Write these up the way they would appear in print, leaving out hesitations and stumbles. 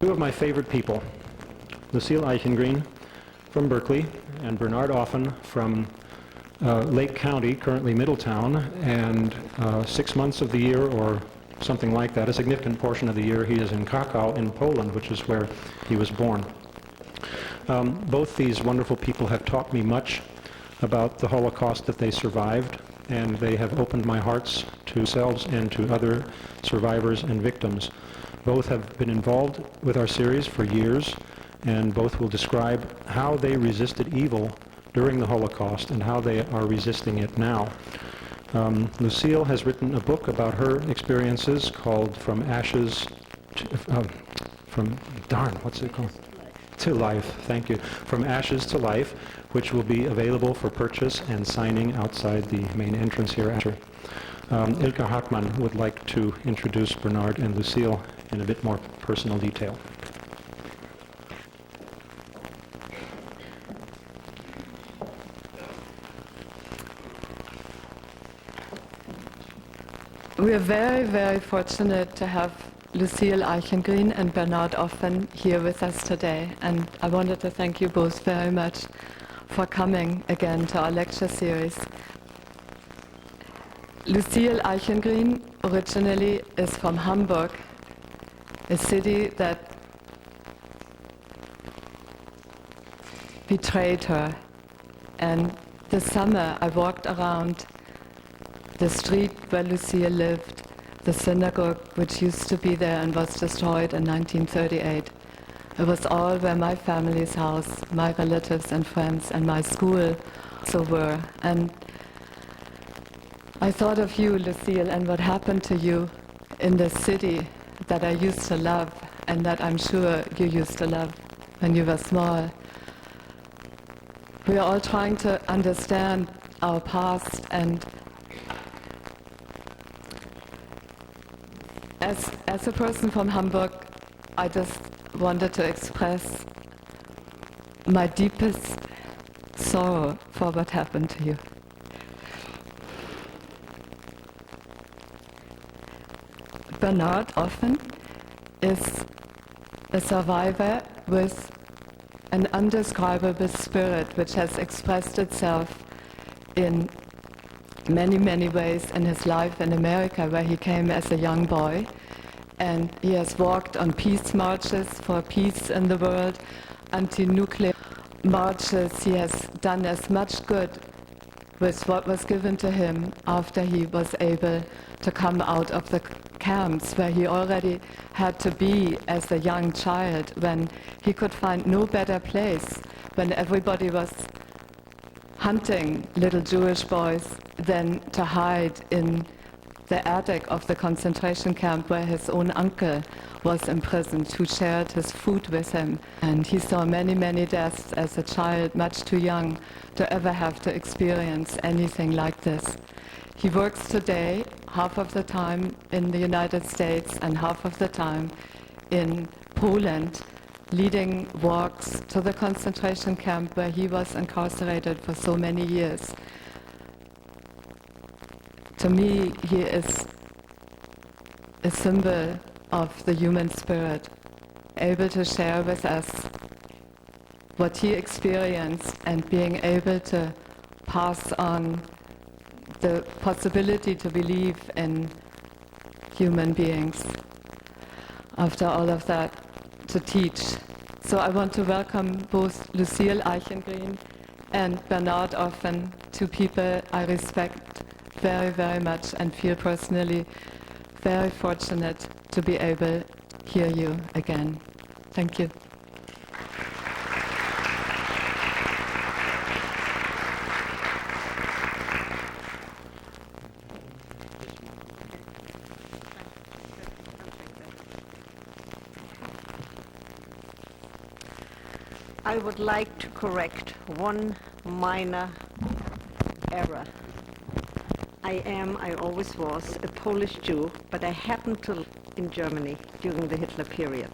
Two of my favorite people, Lucille Eichengreen from Berkeley and Bernard Offen from Lake County, currently Middletown, and 6 months of the year or something like that, a significant portion of the year, he is in Cracow in Poland, which is where he was born. Both these wonderful people have taught me much about the Holocaust that they survived, and they have opened my hearts to themselves and to other survivors and victims. Both have been involved with our series for years, and both will describe how they resisted evil during the Holocaust and how they are resisting it now. Lucille has written a book about her experiences called From Ashes to, To Life, thank you. From Ashes to Life, which will be available for purchase and signing outside the main entrance here after. Ilka Hartmann would like to introduce Bernard and Lucille in a bit more personal detail. We are very, very fortunate to have Lucille Eichengreen and Bernard Offen here with us today, and I wanted to thank you both very much for coming again to our lecture series. Lucille Eichengreen originally is from Hamburg, a city that betrayed her. And this summer I walked around the street where Lucille lived, the synagogue which used to be there and was destroyed in 1938. It was all where my family's house, my relatives and friends and my school also were. And I thought of you, Lucille, and what happened to you in the city that I used to love and that I'm sure you used to love when you were small. We are all trying to understand our past, and as a person from Hamburg, I just wanted to express my deepest sorrow for what happened to you. Bernard Offen is a survivor with an undescribable spirit which has expressed itself in many, many ways in his life in America, where he came as a young boy. And he has walked on peace marches for peace in the world, anti-nuclear marches. He has done as much good with what was given to him after he was able to come out of the camps where he already had to be as a young child, when he could find no better place, when everybody was hunting little Jewish boys, than to hide in the attic of the concentration camp where his own uncle was imprisoned, who shared his food with him. And he saw many, many deaths as a child, much too young to ever have to experience anything like this. He works today half of the time in the United States and half of the time in Poland, leading walks to the concentration camp where he was incarcerated for so many years. To me, he is a symbol of the human spirit, able to share with us what he experienced and being able to pass on the possibility to believe in human beings. After all of that, to teach So I want to welcome both Lucille Eichengreen and Bernard Offen, two people I respect very, very much and feel personally very fortunate to be able to hear you again. Thank you. I would like to correct one minor error. I always was, a Polish Jew, but I happened to live in Germany during the Hitler period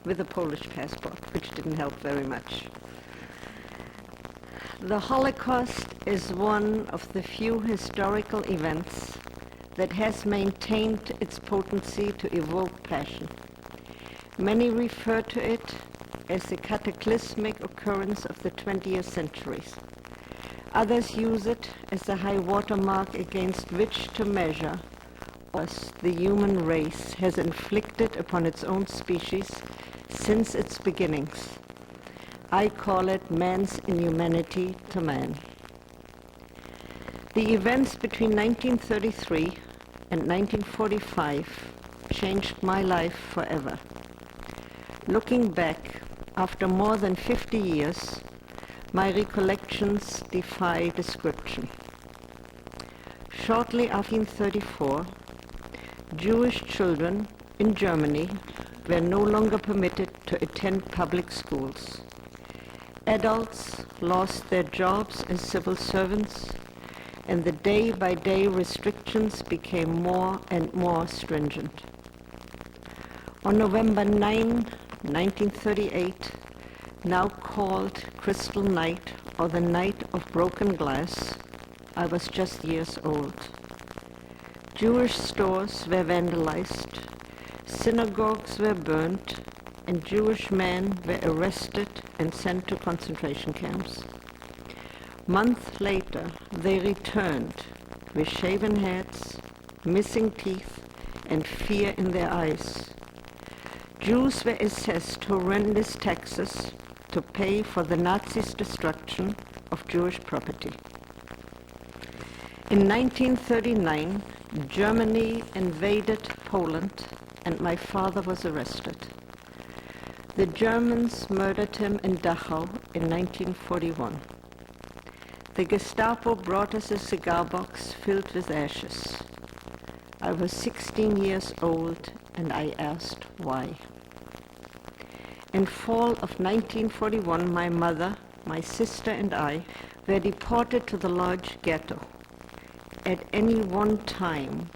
with a Polish passport, which didn't help very much. The Holocaust is one of the few historical events that has maintained its potency to evoke passion. Many refer to it as the cataclysmic occurrence of the 20th centuries. Others use it as the high watermark against which to measure what the human race has inflicted upon its own species since its beginnings. I call it man's inhumanity to man. The events between 1933 and 1945 changed my life forever. Looking back, after more than 50 years, my recollections defy description. Shortly after 1934, Jewish children in Germany were no longer permitted to attend public schools. Adults lost their jobs as civil servants, and the day-by-day restrictions became more and more stringent. On November 9, 1938, now called Crystal Night or the Night of Broken Glass, I was just years old. Jewish stores were vandalized, synagogues were burnt, and Jewish men were arrested and sent to concentration camps. Months later, they returned with shaven heads, missing teeth, and fear in their eyes. Jews were assessed horrendous taxes to pay for the Nazis' destruction of Jewish property. In 1939, Germany invaded Poland and my father was arrested. The Germans murdered him in Dachau in 1941. The Gestapo brought us a cigar box filled with ashes. I was 16 years old and I asked why. In fall of 1941, my mother, my sister and I were deported to the large ghetto. At any one time,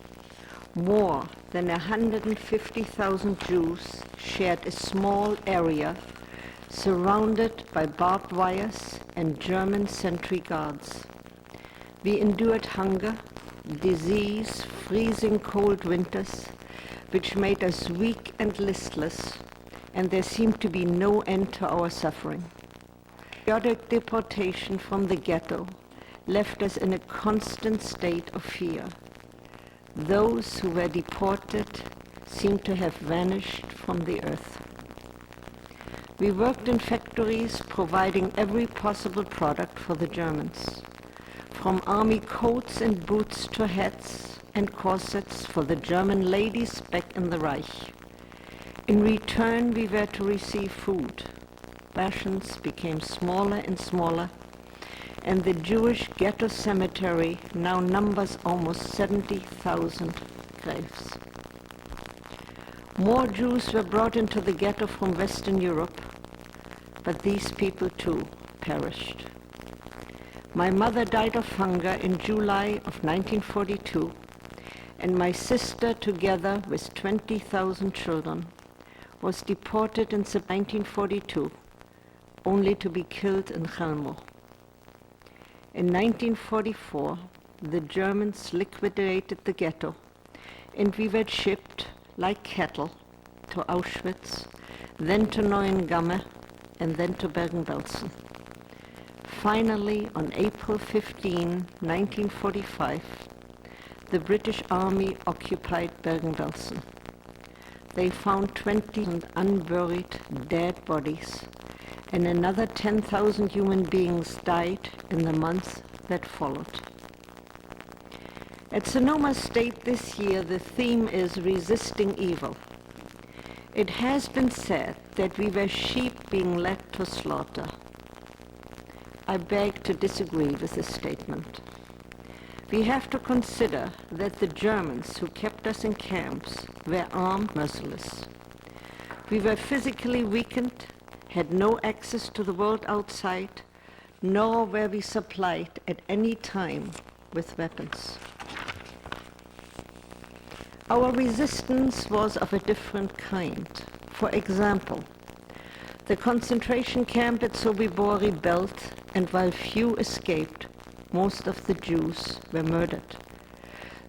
more than 150,000 Jews shared a small area surrounded by barbed wires and German sentry guards. We endured hunger, disease, freezing cold winters, which made us weak and listless, and there seemed to be no end to our suffering. Periodic deportation from the ghetto left us in a constant state of fear. Those who were deported seemed to have vanished from the earth. We worked in factories providing every possible product for the Germans, from army coats and boots to hats and corsets for the German ladies back in the Reich. In return, we were to receive food. Rations became smaller and smaller, and the Jewish ghetto cemetery now numbers almost 70,000 graves. More Jews were brought into the ghetto from Western Europe, but these people too perished. My mother died of hunger in July of 1942, and my sister, together with 20,000 children, was deported in 1942, only to be killed in Chelmno. In 1944, the Germans liquidated the ghetto, and we were shipped like cattle to Auschwitz, then to Neuengamme, and then to Bergen-Belsen. Finally, on April 15, 1945, the British Army occupied Bergen-Belsen. they found 20,000 unburied dead bodies, and another 10,000 human beings died in the months that followed. At Sonoma State this year, the theme is resisting evil. It has been said that we were sheep being led to slaughter. I beg to disagree with this statement. We have to consider that the Germans who kept us in camps were armed, merciless. We were physically weakened, had no access to the world outside, nor were we supplied at any time with weapons. Our resistance was of a different kind. For example, the concentration camp at Sobibor rebelled, and while few escaped, most of the Jews were murdered.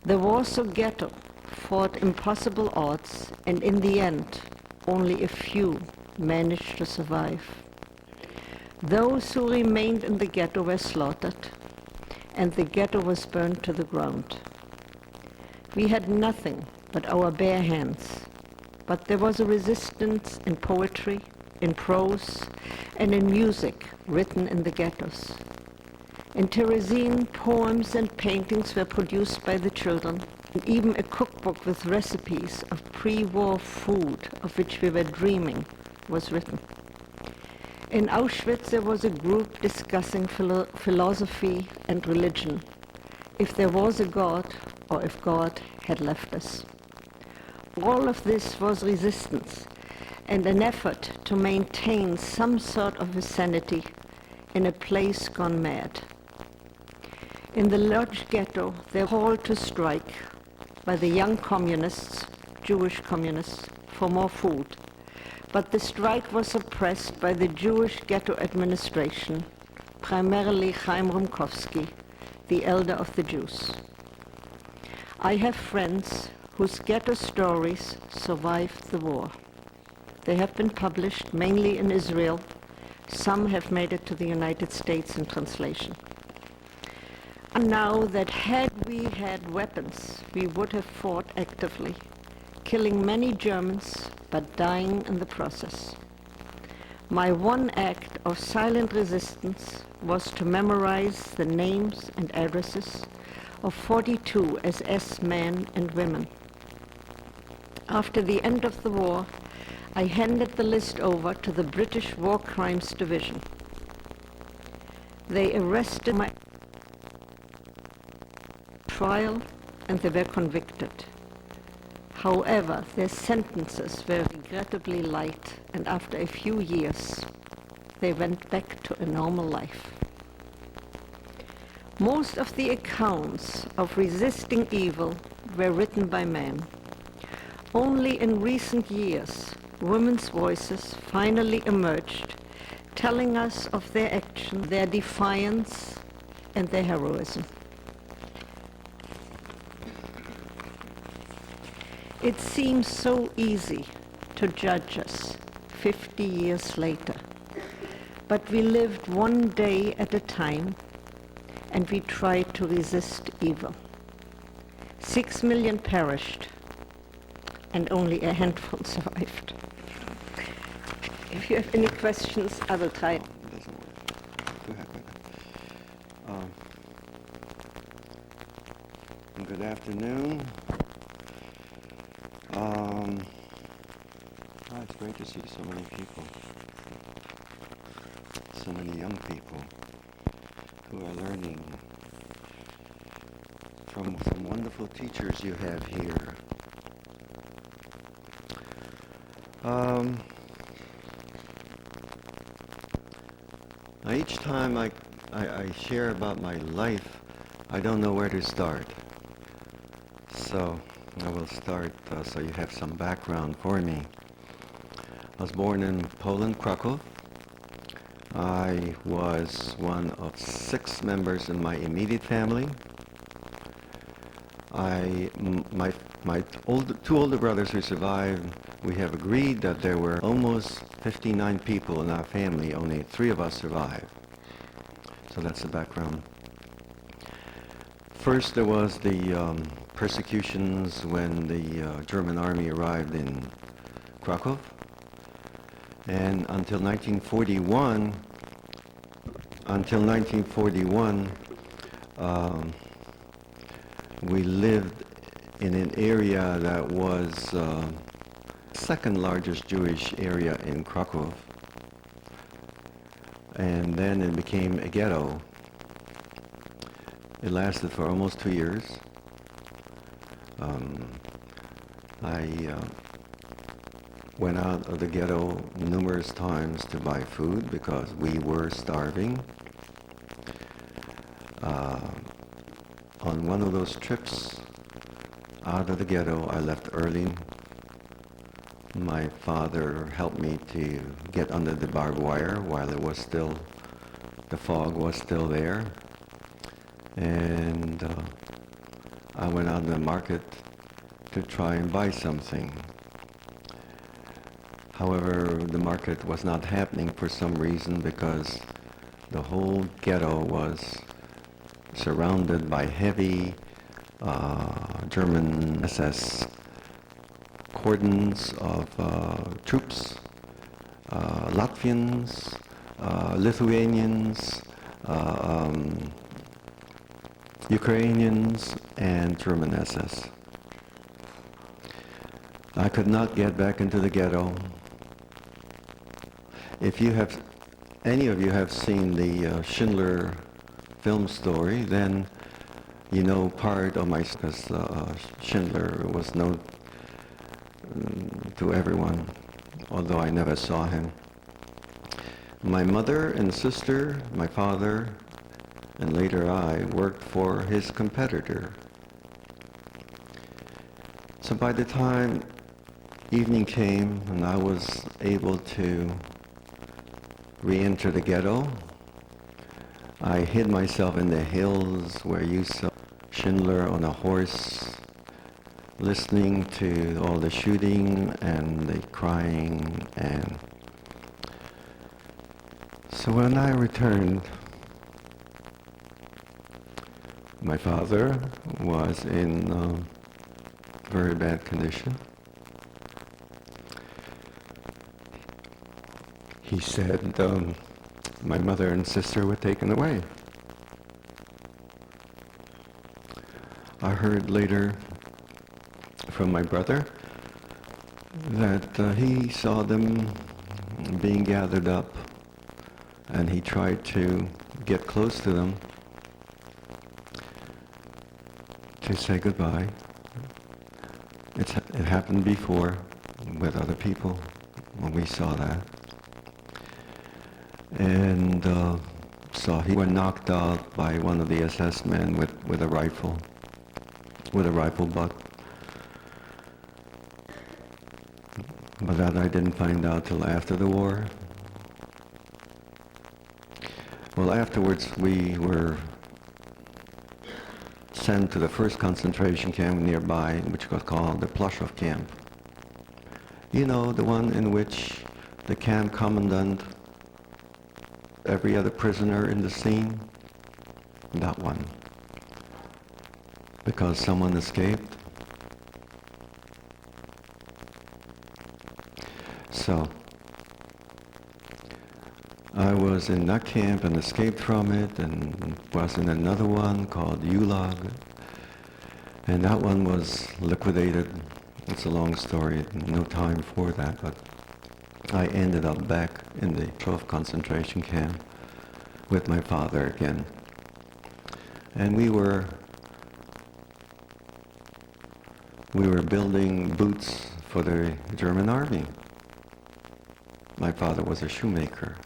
The Warsaw Ghetto fought impossible odds, and in the end, only a few managed to survive. Those who remained in the ghetto were slaughtered, and the ghetto was burned to the ground. We had nothing but our bare hands, but there was a resistance in poetry, in prose, and in music written in the ghettos. In Terezin, poems and paintings were produced by the children, and even a cookbook with recipes of pre-war food of which we were dreaming was written. In Auschwitz, there was a group discussing philosophy and religion, if there was a God or if God had left us. All of this was resistance and an effort to maintain some sort of a sanity in a place gone mad. In the Lodz ghetto, they were called to strike by the young communists, Jewish communists, for more food. But the strike was suppressed by the Jewish ghetto administration, primarily Chaim Rumkowski, the elder of the Jews. I have friends whose ghetto stories survived the war. They have been published mainly in Israel. Some have made it to the United States in translation. I know that had we had weapons, we would have fought actively, killing many Germans, but dying in the process. My one act of silent resistance was to memorize the names and addresses of 42 SS men and women. After the end of the war, I handed the list over to the British War Crimes Division. They arrested my trial and they were convicted. However, their sentences were regrettably light, and after a few years, they went back to a normal life. Most of the accounts of resisting evil were written by men. Only in recent years, women's voices finally emerged, telling us of their action, their defiance, and their heroism. It seems so easy to judge us 50 years later, but we lived one day at a time, and we tried to resist evil. 6 million perished, and only a handful survived. If you have any questions, I will try. It doesn't work. Go ahead. Good afternoon. It's great to see so many people, so many young people who are learning from some wonderful teachers you have here. Now each time I share about my life, I don't know where to start. So I will start so you have some background for me. I was born in Poland, Cracow. I was one of 6 members in my immediate family. My 2 older brothers who survived, we have agreed that there were almost 59 people in our family, only 3 of us survived. So that's the background. First there was the persecutions when the German army arrived in Cracow. And until 1941, we lived in an area that was second largest Jewish area in Cracow. And then it became a ghetto. It lasted for almost 2 years. I went out of the ghetto numerous times to buy food because we were starving. On one of those trips out of the ghetto, I left early. My father helped me to get under the barbed wire while it was still, the fog was still there. And I went out in the market to try and buy something. However, the market was not happening for some reason because the whole ghetto was surrounded by heavy German SS cordons of troops, Latvians, Lithuanians, Ukrainians, and German SS. I could not get back into the ghetto. If you have, any of you have seen the Schindler film story, then you know part of my, because Schindler was known to everyone, although I never saw him. My mother and sister, my father, and later I worked for his competitor. So by the time evening came and I was able to re-enter the ghetto, I hid myself in the hills where you saw Schindler on a horse, listening to all the shooting and the crying. And so when I returned, my father was in very bad condition. He said my mother and sister were taken away. I heard later from my brother that he saw them being gathered up, and he tried to get close to them to say goodbye. It happened before with other people when we saw that. And so he was knocked out by one of the SS men with a rifle butt. But that I didn't find out till after the war. Well, afterwards we were sent to the first concentration camp nearby, which was called the Plaszow camp. You know, the one in which the camp commandant, every other prisoner in the scene? That one. Because someone escaped. So, I was in that camp and escaped from it, and was in another one called Ulag, and that one was liquidated. It's a long story, no time for that, but I ended up back in the Plaszow concentration camp with my father again. And we were building boots for the German army. My father was a shoemaker,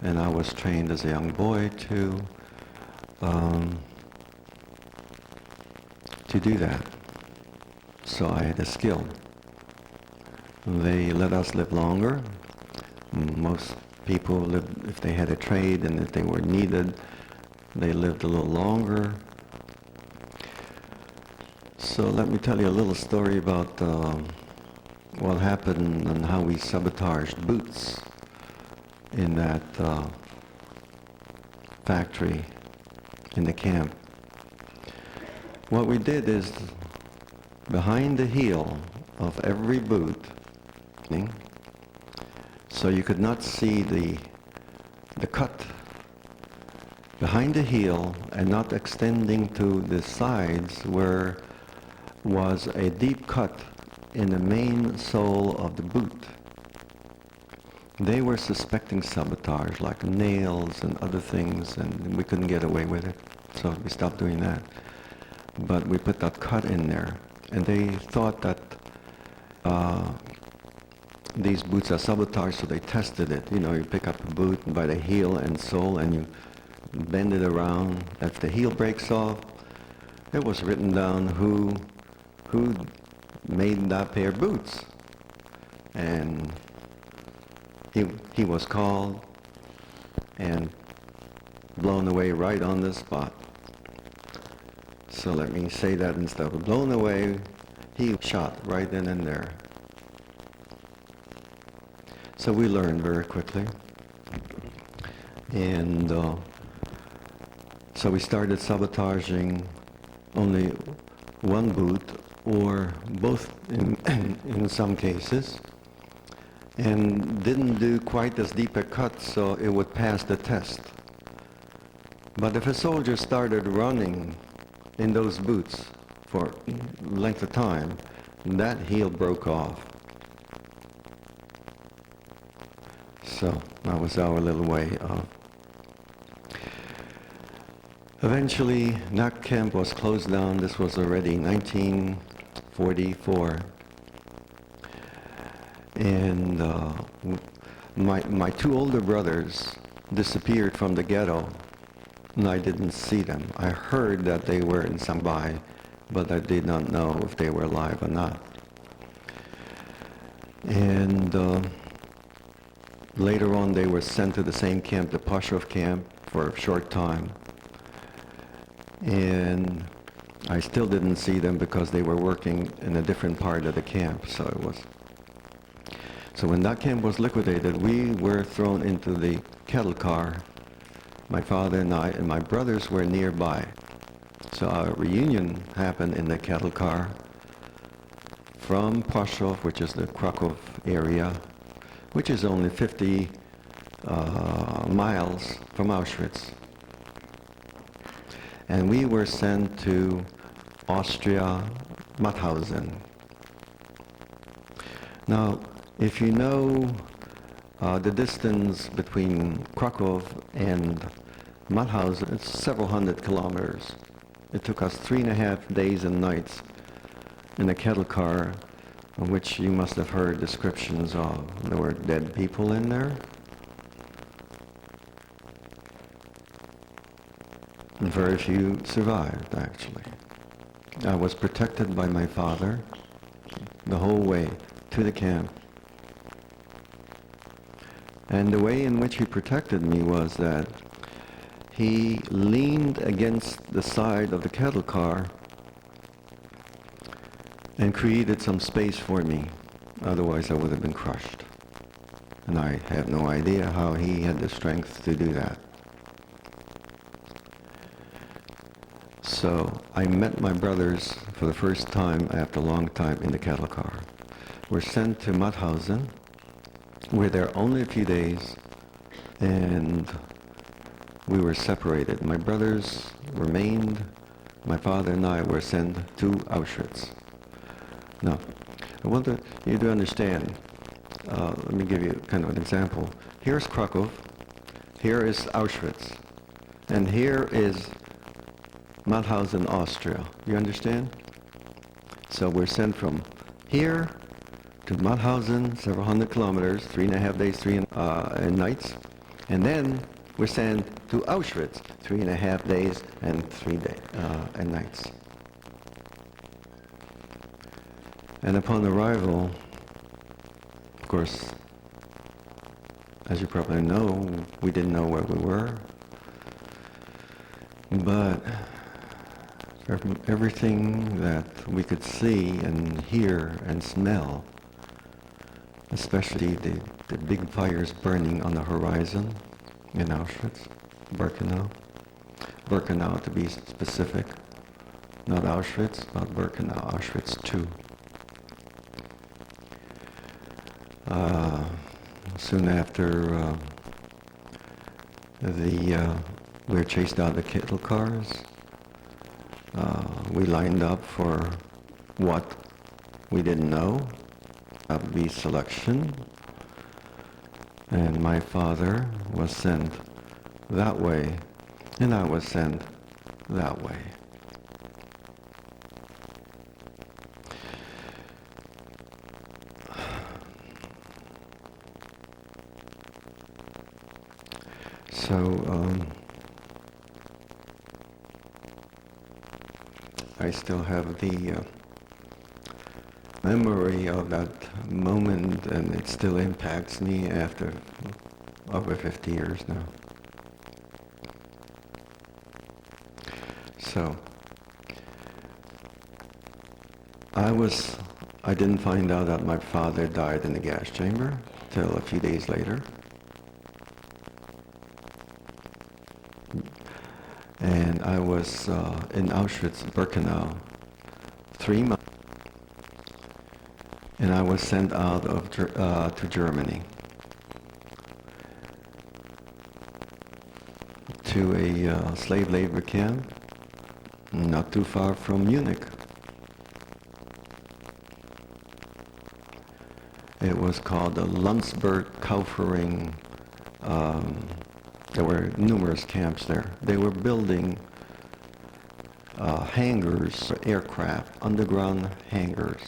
and I was trained as a young boy to do that. So I had a skill. They let us live longer. Most people lived, if they had a trade and if they were needed, they lived a little longer. So let me tell you a little story about what happened and how we sabotaged boots in that factory in the camp. What we did is, behind the heel of every boot, So you could not see the cut behind the heel, and not extending to the sides, where was a deep cut in the main sole of the boot. They were suspecting sabotage, like nails and other things, and we couldn't get away with it, so we stopped doing that. But we put that cut in there, and they thought that these boots are sabotage, so they tested it. You know, you pick up a boot by the heel and sole, and you bend it around. If the heel breaks off, it was written down who made that pair of boots, and he was called and blown away right on the spot. So let me say that instead of blown away, he shot right then and there. So we learned very quickly, and so we started sabotaging only one boot, or both in some cases, and didn't do quite as deep a cut so it would pass the test. But if a soldier started running in those boots for length of time, that heel broke off. So that was our little way of. Eventually, that camp was closed down. This was already 1944. And my two older brothers disappeared from the ghetto, and I didn't see them. I heard that they were in Sambai, but I did not know if they were alive or not. And later on, they were sent to the same camp, the Pashov camp, for a short time. And I still didn't see them because they were working in a different part of the camp. So when that camp was liquidated, we were thrown into the cattle car. My father and I and my brothers were nearby. So our reunion happened in the cattle car from Pashov, which is the Cracow area, which is only 50 miles from Auschwitz. And we were sent to Austria, Mauthausen. Now, if you know the distance between Cracow and Mauthausen, it's several hundred kilometers. It took us 3.5 days and nights in a cattle car, in which you must have heard descriptions of. There were dead people in there. And very few survived, actually. I was protected by my father the whole way to the camp. And the way in which he protected me was that he leaned against the side of the cattle car and created some space for me. Otherwise I would have been crushed. And I have no idea how he had the strength to do that. So I met my brothers for the first time after a long time in the cattle car. We're sent to Mauthausen. We're there only a few days, and we were separated. My brothers remained. My father and I were sent to Auschwitz. Now, I want you to understand. Let me give you kind of an example. Here's Cracow. Here is Auschwitz. And here is Mauthausen, Austria. You understand? So we're sent from here to Mauthausen, several hundred kilometers, 3.5 days, 3 nights. And then we're sent to Auschwitz, 3.5 days and 3 nights. And upon arrival, of course, as you probably know, we didn't know where we were. But everything that we could see and hear and smell, especially the big fires burning on the horizon in Auschwitz, Birkenau to be specific, not Auschwitz, not Birkenau, Auschwitz II. Soon after we were chased out of the cattle cars, we lined up for what we didn't know, be selection, and my father was sent that way, and I was sent that way. So I still have the memory of that moment, and it still impacts me after over 50 years now. So I didn't find out that my father died in the gas chamber till a few days later. And I was in Auschwitz-Birkenau 3 months. And I was sent out of to Germany to a slave labor camp not too far from Munich. It was called the Landsberg-Kaufering. There were numerous camps there. They were building hangars for aircraft, underground hangars.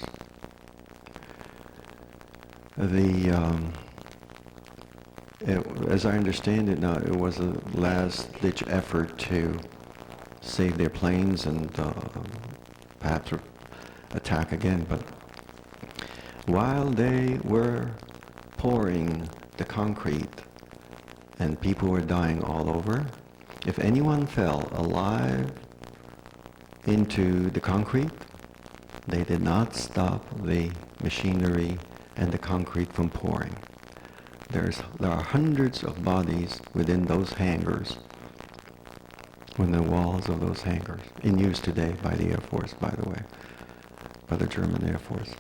As I understand it now, it was a last-ditch effort to save their planes and perhaps attack again. But while they were pouring the concrete and people were dying all over, if anyone fell alive into the concrete, they did not stop the machinery and the concrete from pouring. There are hundreds of bodies within those hangars, within the walls of those hangars, in use today by the Air Force, by the way, by the German Air Force.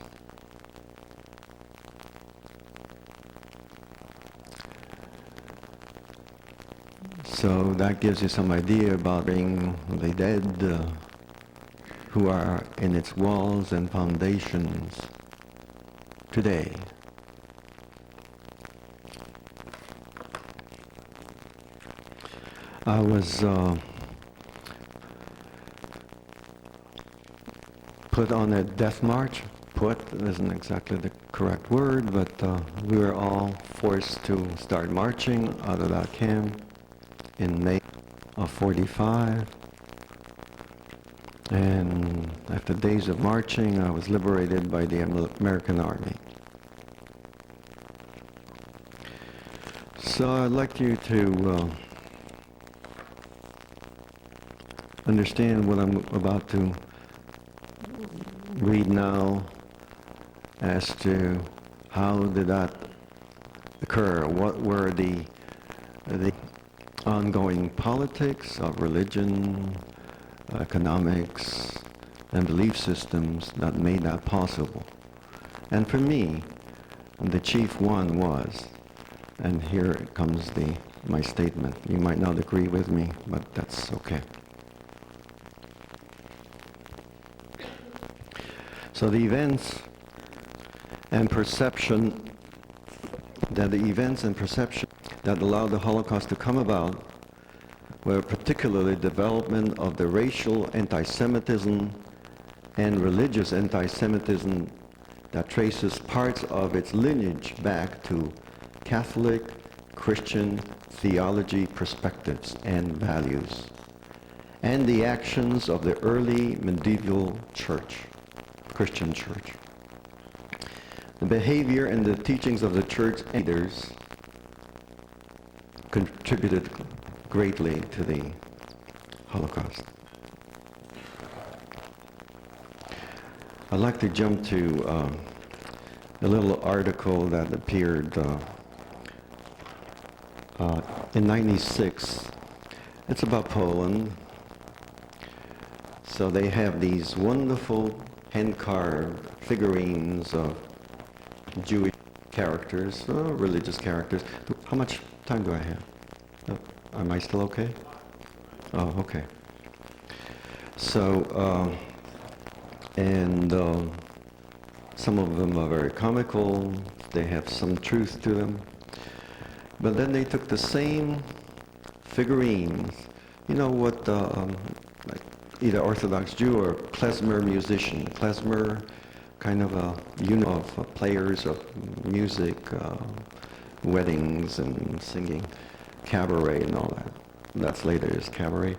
So that gives you some idea about being the dead who are in its walls and foundations today. I was put on a death march. Put isn't exactly the correct word, but we were all forced to start marching out of that camp in May of '45. And after days of marching, I was liberated by the American Army. So I'd like you to understand what I'm about to read now as to how did that occur, what were the ongoing politics of religion, economics, and belief systems that made that possible. And for me, the chief one was, and here comes my statement. You might not agree with me, but that's okay. So the events and perception that allowed the Holocaust to come about were particularly development of the racial anti-Semitism and religious anti-Semitism that traces parts of its lineage back to Catholic, Christian theology perspectives and values, and the actions of the early medieval church, Christian church. The behavior and the teachings of the church leaders contributed greatly to the Holocaust. I'd like to jump to a little article that appeared in '96. It's about Poland. So they have these wonderful hand-carved figurines of Jewish characters, religious characters. How much time do I have? Am I still okay? Oh, okay. So, some of them are very comical, they have some truth to them. But then they took the same figurines, you know what, like either Orthodox Jew or klezmer musician. Klezmer, kind of a unit of players of music, weddings and singing, cabaret and all that. That's later is cabaret.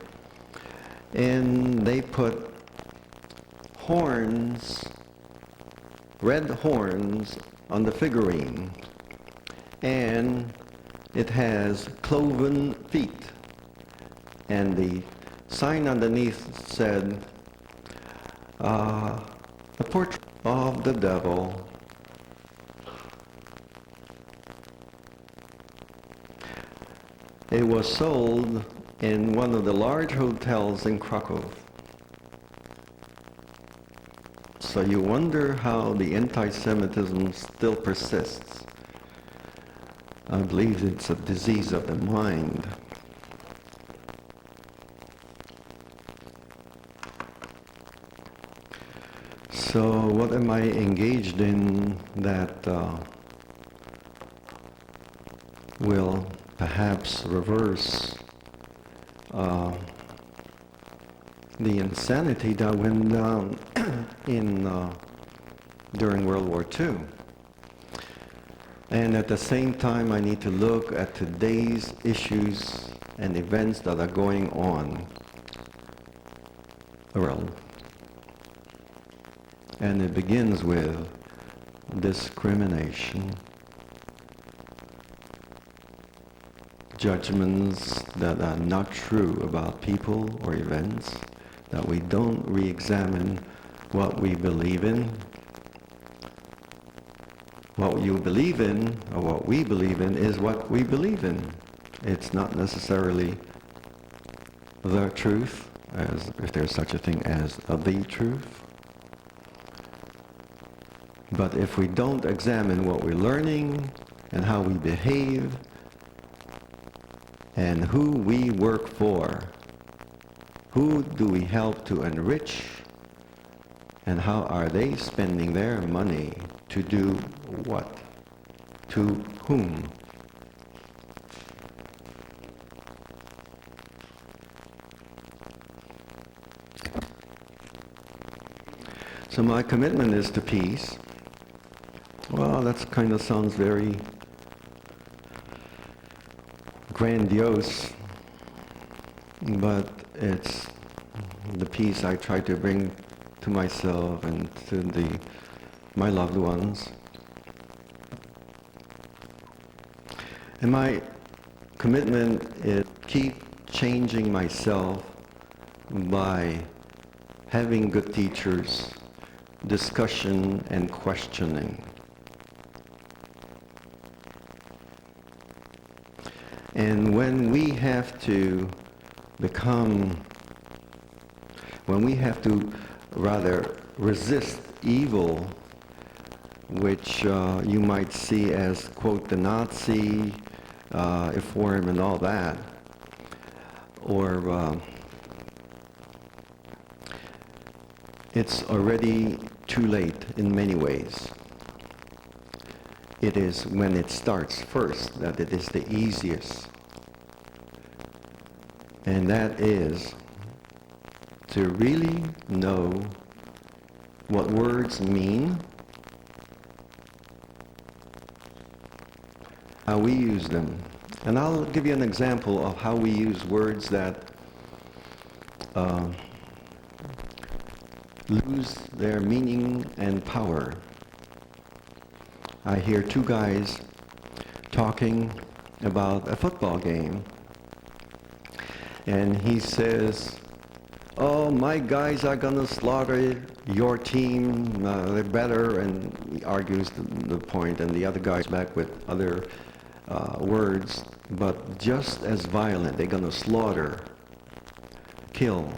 And they put horns, red horns on the figurine, and it has cloven feet, and the sign underneath said, a portrait of the devil. It was sold in one of the large hotels in Cracow. So you wonder how the anti-Semitism still persists. I believe it's a disease of the mind. So what am I engaged in that will perhaps reverse the insanity that went down during World War II? And at the same time, I need to look at today's issues and events that are going on around. And it begins with discrimination, judgments that are not true about people or events, that we don't re-examine what we believe in. What you believe in, or what we believe in, is what we believe in. It's not necessarily the truth, as if there's such a thing as the truth. But if we don't examine what we're learning and how we behave and who we work for, who do we help to enrich, and how are they spending their money to do what? To whom? So my commitment is to peace. Well, that kind of sounds very grandiose, but it's the peace I try to bring to myself and to my loved ones. And my commitment is keep changing myself by having good teachers, discussion and questioning. And when we have to rather resist evil, which you might see as, quote, the Nazi form and all that, or it's already too late in many ways. It is when it starts first that it is the easiest. And that is to really know what words mean, how we use them. And I'll give you an example of how we use words that lose their meaning and power. I hear two guys talking about a football game, and he says, "Oh, my guys are gonna slaughter your team, they're better," and he argues the point, and the other guy's back with other words, but just as violent. They're gonna slaughter, kill.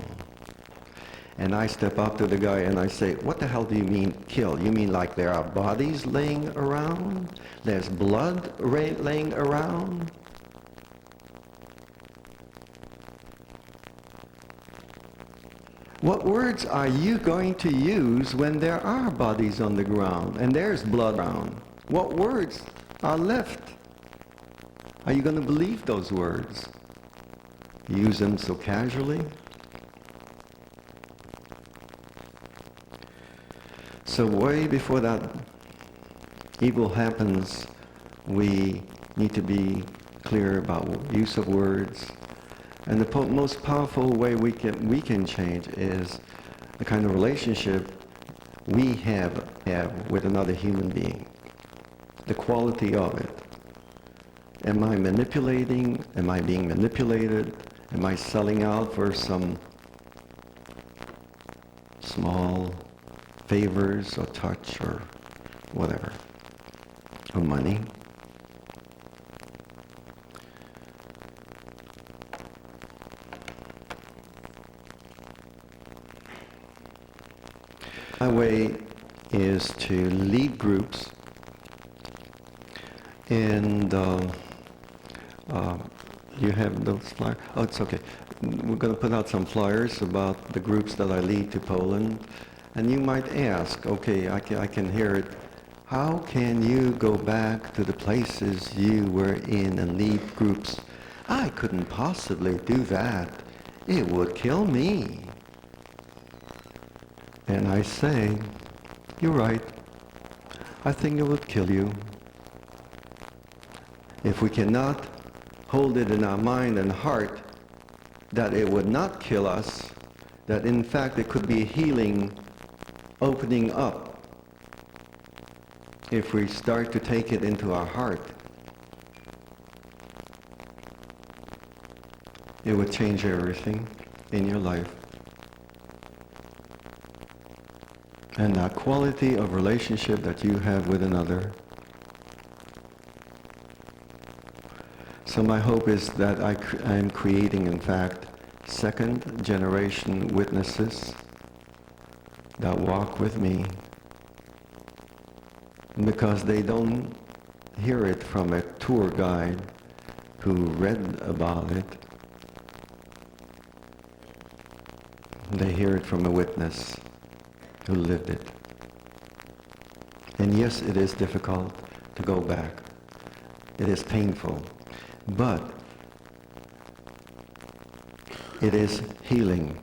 and I step up to the guy and I say, what the hell do you mean kill? You mean like there are bodies laying around? There's blood laying around? What words are you going to use when there are bodies on the ground and there's blood around? What words are left? Are you going to believe those words? Use them so casually? So way before that evil happens, we need to be clear about use of words. And the most powerful way we can change is the kind of relationship we have with another human being. The quality of it. Am I manipulating? Am I being manipulated? Am I selling out for some small favors or touch or whatever? Or money? My way is to lead groups, and you have those flyers. Oh, it's okay. We're going to put out some flyers about the groups that I lead to Poland, and you might ask, okay, I can hear it. How can you go back to the places you were in and lead groups? I couldn't possibly do that. It would kill me. And I say, you're right. I think it would kill you. If we cannot hold it in our mind and heart that it would not kill us, that in fact it could be healing opening up if we start to take it into our heart, it would change everything in your life. And that quality of relationship that you have with another. So my hope is that I am creating, in fact, second generation witnesses that walk with me, because they don't hear it from a tour guide who read about it. They hear it from a witness who lived it. And yes, it is difficult to go back. It is painful. But it is healing.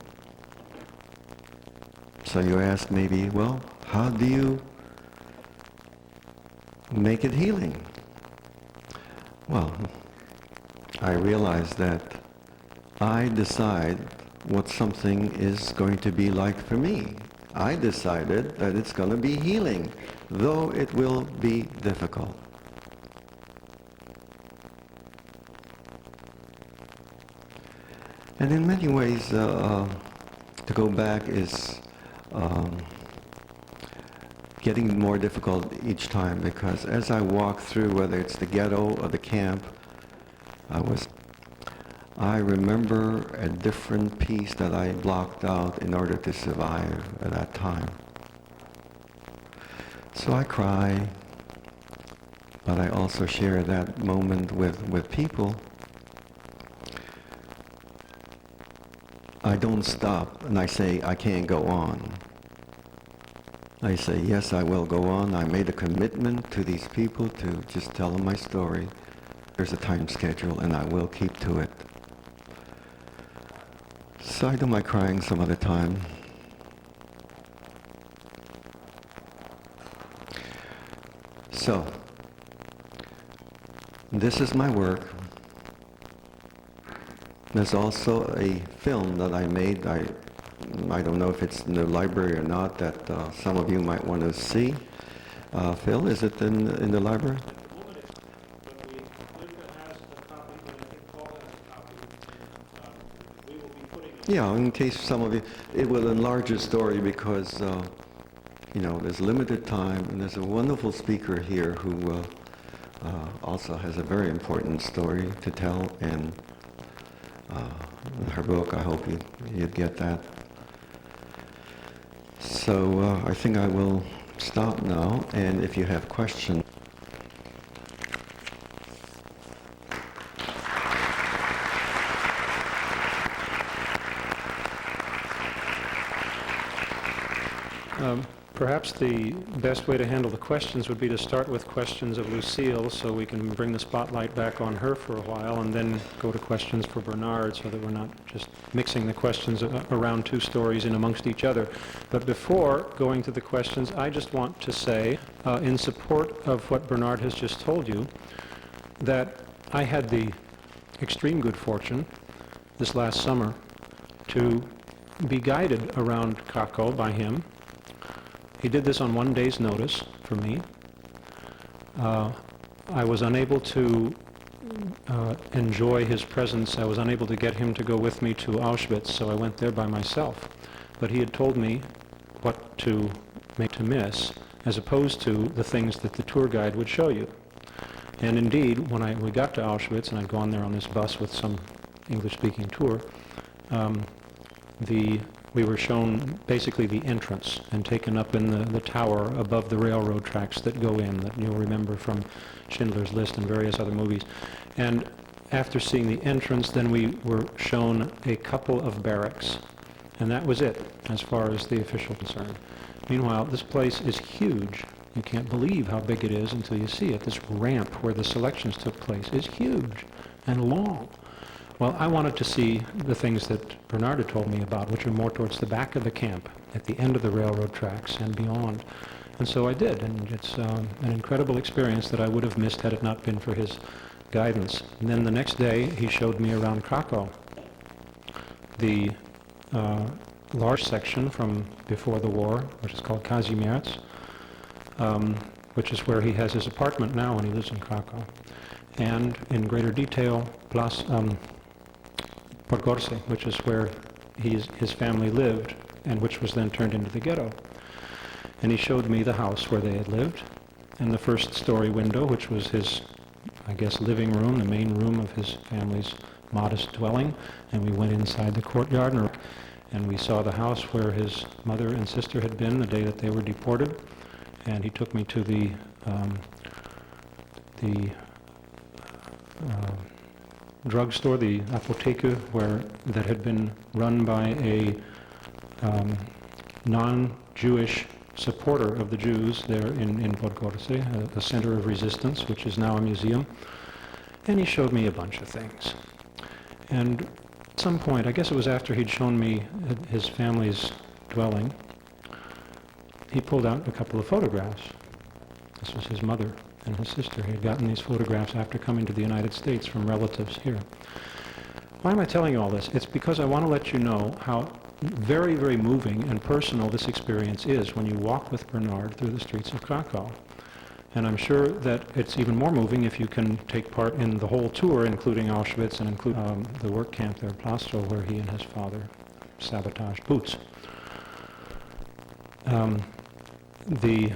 So you ask maybe, well, how do you make it healing? Well, I realize that I decide what something is going to be like for me. I decided that it's going to be healing, though it will be difficult. And in many ways, to go back is getting more difficult each time, because as I walk through, whether it's the ghetto or the camp, I remember a different piece that I blocked out in order to survive at that time. So I cry, but I also share that moment with people. I don't stop and I say, I can't go on. I say, yes, I will go on. I made a commitment to these people to just tell them my story. There's a time schedule and I will keep to it. So I do my crying some other time. So, this is my work. There's also a film that I made. I don't know if it's in the library or not, that some of you might want to see. Phil, is it in the library? Yeah, in case some of you, it will enlarge your story because, there's limited time, and there's a wonderful speaker here who also has a very important story to tell, and her book, I hope you'd get that. So I think I will stop now, and if you have questions. Perhaps the best way to handle the questions would be to start with questions of Lucille, so we can bring the spotlight back on her for a while, and then go to questions for Bernard, so that we're not just mixing the questions around two stories in amongst each other. But before going to the questions, I just want to say, in support of what Bernard has just told you, that I had the extreme good fortune this last summer to be guided around Cracow by him. He did this on one day's notice for me. I was unable to enjoy his presence. I was unable to get him to go with me to Auschwitz, so I went there by myself. But he had told me what to make to miss, as opposed to the things that the tour guide would show you. And indeed, when we got to Auschwitz, and I'd gone there on this bus with some English-speaking tour, we were shown basically the entrance and taken up in the tower above the railroad tracks that go in, that you'll remember from Schindler's List and various other movies. And after seeing the entrance, then we were shown a couple of barracks. And that was it, as far as the official concerned. Meanwhile, this place is huge. You can't believe how big it is until you see it. This ramp where the selections took place is huge and long. Well, I wanted to see the things that Bernard had told me about, which are more towards the back of the camp, at the end of the railroad tracks and beyond. And so I did, and it's an incredible experience that I would have missed had it not been for his guidance. And then the next day, he showed me around Cracow, the large section from before the war, which is called Kazimierz, which is where he has his apartment now when he lives in Cracow. And in greater detail, Podgorce, which is where his family lived, and which was then turned into the ghetto. And he showed me the house where they had lived, and the first story window, which was his, I guess, living room, the main room of his family's modest dwelling. And we went inside the courtyard, and we saw the house where his mother and sister had been the day that they were deported. And he took me to the drugstore, the Apotheke, that had been run by a non-Jewish supporter of the Jews there in Podgorce, a center of resistance, which is now a museum. And he showed me a bunch of things. And at some point, I guess it was after he'd shown me his family's dwelling, he pulled out a couple of photographs. This was his mother and his sister. He had gotten these photographs after coming to the United States from relatives here. Why am I telling you all this? It's because I want to let you know how very, very moving and personal this experience is when you walk with Bernard through the streets of Cracow. And I'm sure that it's even more moving if you can take part in the whole tour, including Auschwitz and include the work camp there, Plastrow, where he and his father sabotaged boots. The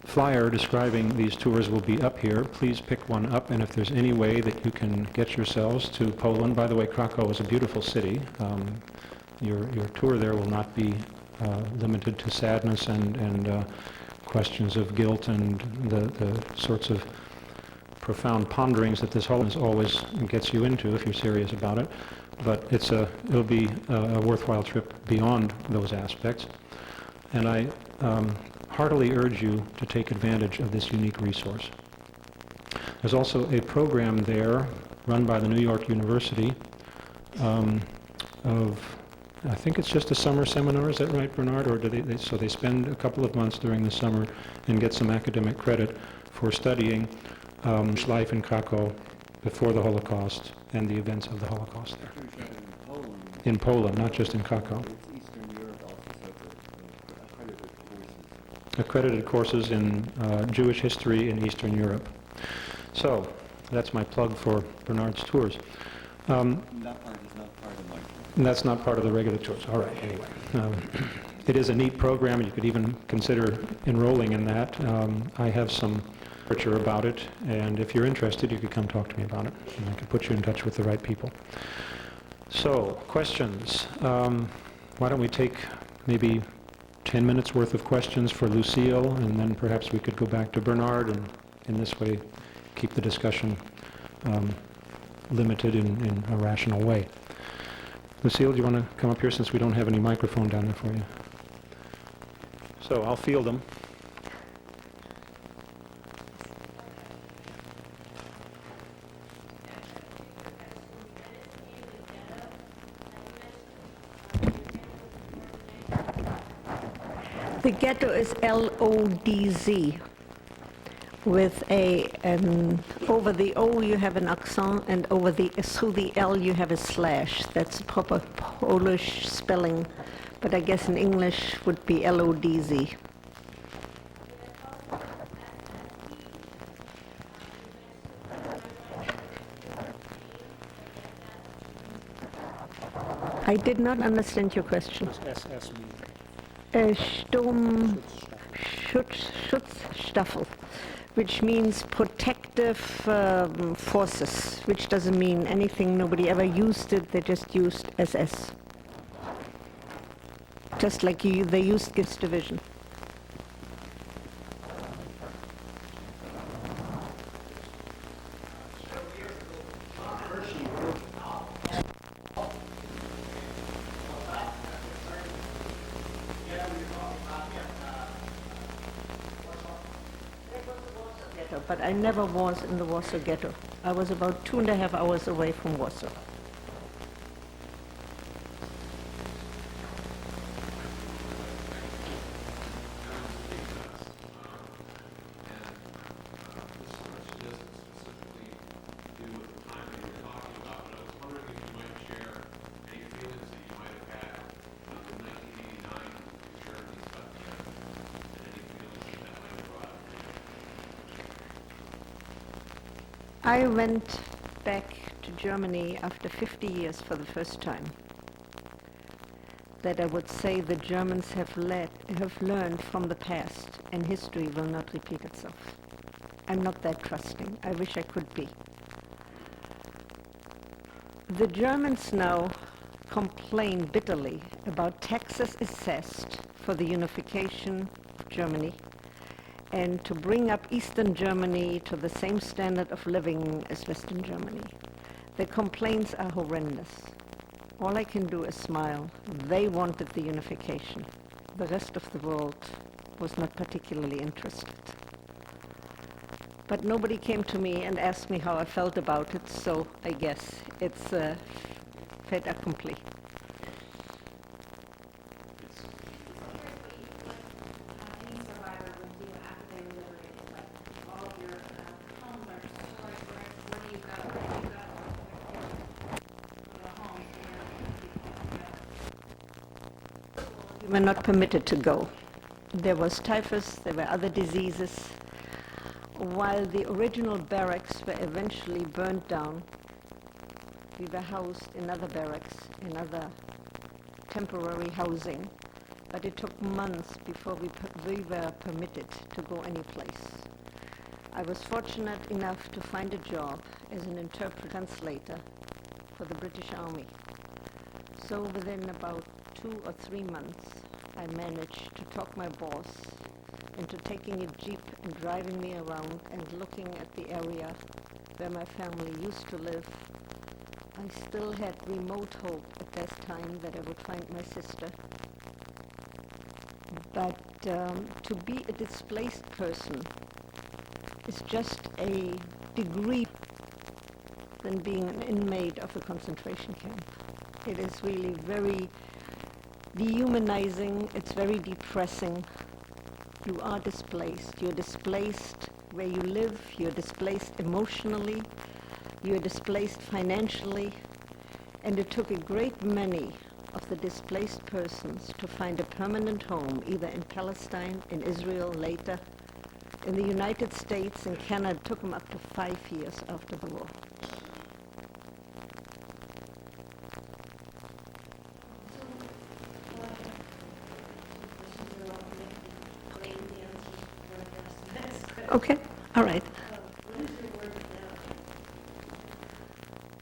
flyer describing these tours will be up here. Please pick one up, and if there's any way that you can get yourselves to Poland. By the way, Cracow is a beautiful city. Your tour there will not be limited to sadness and questions of guilt and the sorts of profound ponderings that this Holland always gets you into if you're serious about it. But it'll be a worthwhile trip beyond those aspects. And I heartily urge you to take advantage of this unique resource. There's also a program there run by the New York University I think it's just a summer seminar, is that right, Bernard? Or so they spend a couple of months during the summer and get some academic credit for studying life in Cracow before the Holocaust and the events of the Holocaust there. In Poland, not just in Cracow. Accredited courses in Jewish history in Eastern Europe. So, that's my plug for Bernard's tours. That's not part of the regular tours. All right, anyway. It is a neat program. You could even consider enrolling in that. I have some literature about it, and if you're interested, you could come talk to me about it, and I could put you in touch with the right people. So, questions. Why don't we take maybe 10 minutes worth of questions for Lucille, and then perhaps we could go back to Bernard, and in this way keep the discussion limited in a rational way. Lucille, do you want to come up here since we don't have any microphone down there for you? So I'll field them. The ghetto is L-O-D-Z, with a, over the O you have an accent, and over the, through the L you have a slash. That's the proper Polish spelling, but I guess in English would be L-O-D-Z. I did not understand your question. Schutzstaffel, which means protective forces, which doesn't mean anything. Nobody ever used it. They just used SS. Just like they used GIS division. But I never was in the Warsaw Ghetto. I was about 2.5 hours away from Warsaw. I went back to Germany after 50 years for the first time. That I would say the Germans have learned from the past, and history will not repeat itself. I'm not that trusting. I wish I could be. The Germans now complain bitterly about taxes assessed for the unification of Germany, and to bring up Eastern Germany to the same standard of living as Western Germany. The complaints are horrendous. All I can do is smile. They wanted the unification. The rest of the world was not particularly interested. But nobody came to me and asked me how I felt about it, so I guess it's fait accompli. We were not permitted to go. There was typhus, there were other diseases. While the original barracks were eventually burned down, we were housed in other barracks, in other temporary housing, but it took months before we were permitted to go anyplace. I was fortunate enough to find a job as an interpreter translator for the British Army. So within about 2 or 3 months, I managed to talk my boss into taking a jeep and driving me around and looking at the area where my family used to live. I still had remote hope at that time that I would find my sister. But to be a displaced person is just a degree than being an inmate of a concentration camp. It is really very dehumanizing, it's very depressing. You are displaced. You're displaced where you live, you're displaced emotionally, you're displaced financially, and it took a great many of the displaced persons to find a permanent home, either in Palestine, in Israel later, in the United States and Canada. It took them up to 5 years after the war. Okay, all right.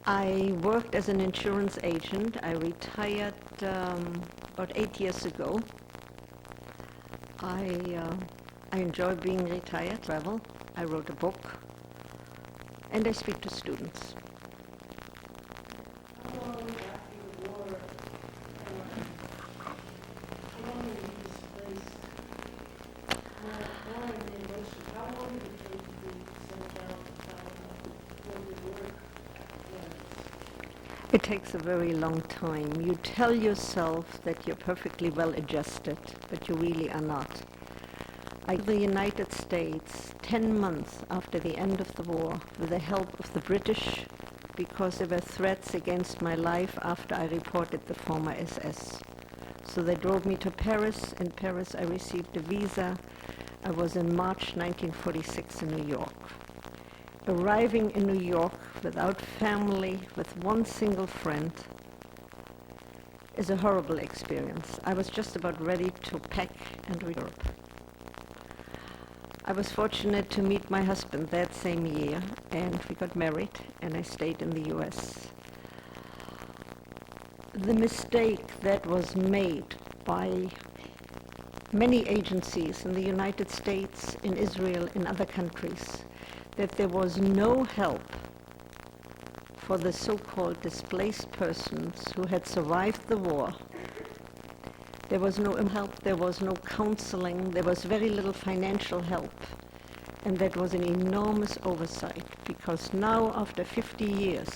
I worked as an insurance agent. I retired about 8 years ago. I enjoy being retired, travel. I wrote a book, and I speak to students. How long after the war, how long were you displaced? More in the emotion, how long did it take to be sent out for the work? It takes a very long time. You tell yourself that you're perfectly well adjusted, but you really are not. The United States, 10 months after the end of the war, with the help of the British, because there were threats against my life after I reported the former SS. So they drove me to Paris. In Paris I received a visa. I was in March 1946 in New York. Arriving in New York without family, with one single friend, is a horrible experience. I was just about ready to pack and return. I was fortunate to meet my husband that same year, and we got married, and I stayed in the US. The mistake that was made by many agencies in the United States, in Israel, in other countries, that there was no help for the so-called displaced persons who had survived the war. There was no help, there was no counseling, there was very little financial help. And that was an enormous oversight, because now, after 50 years,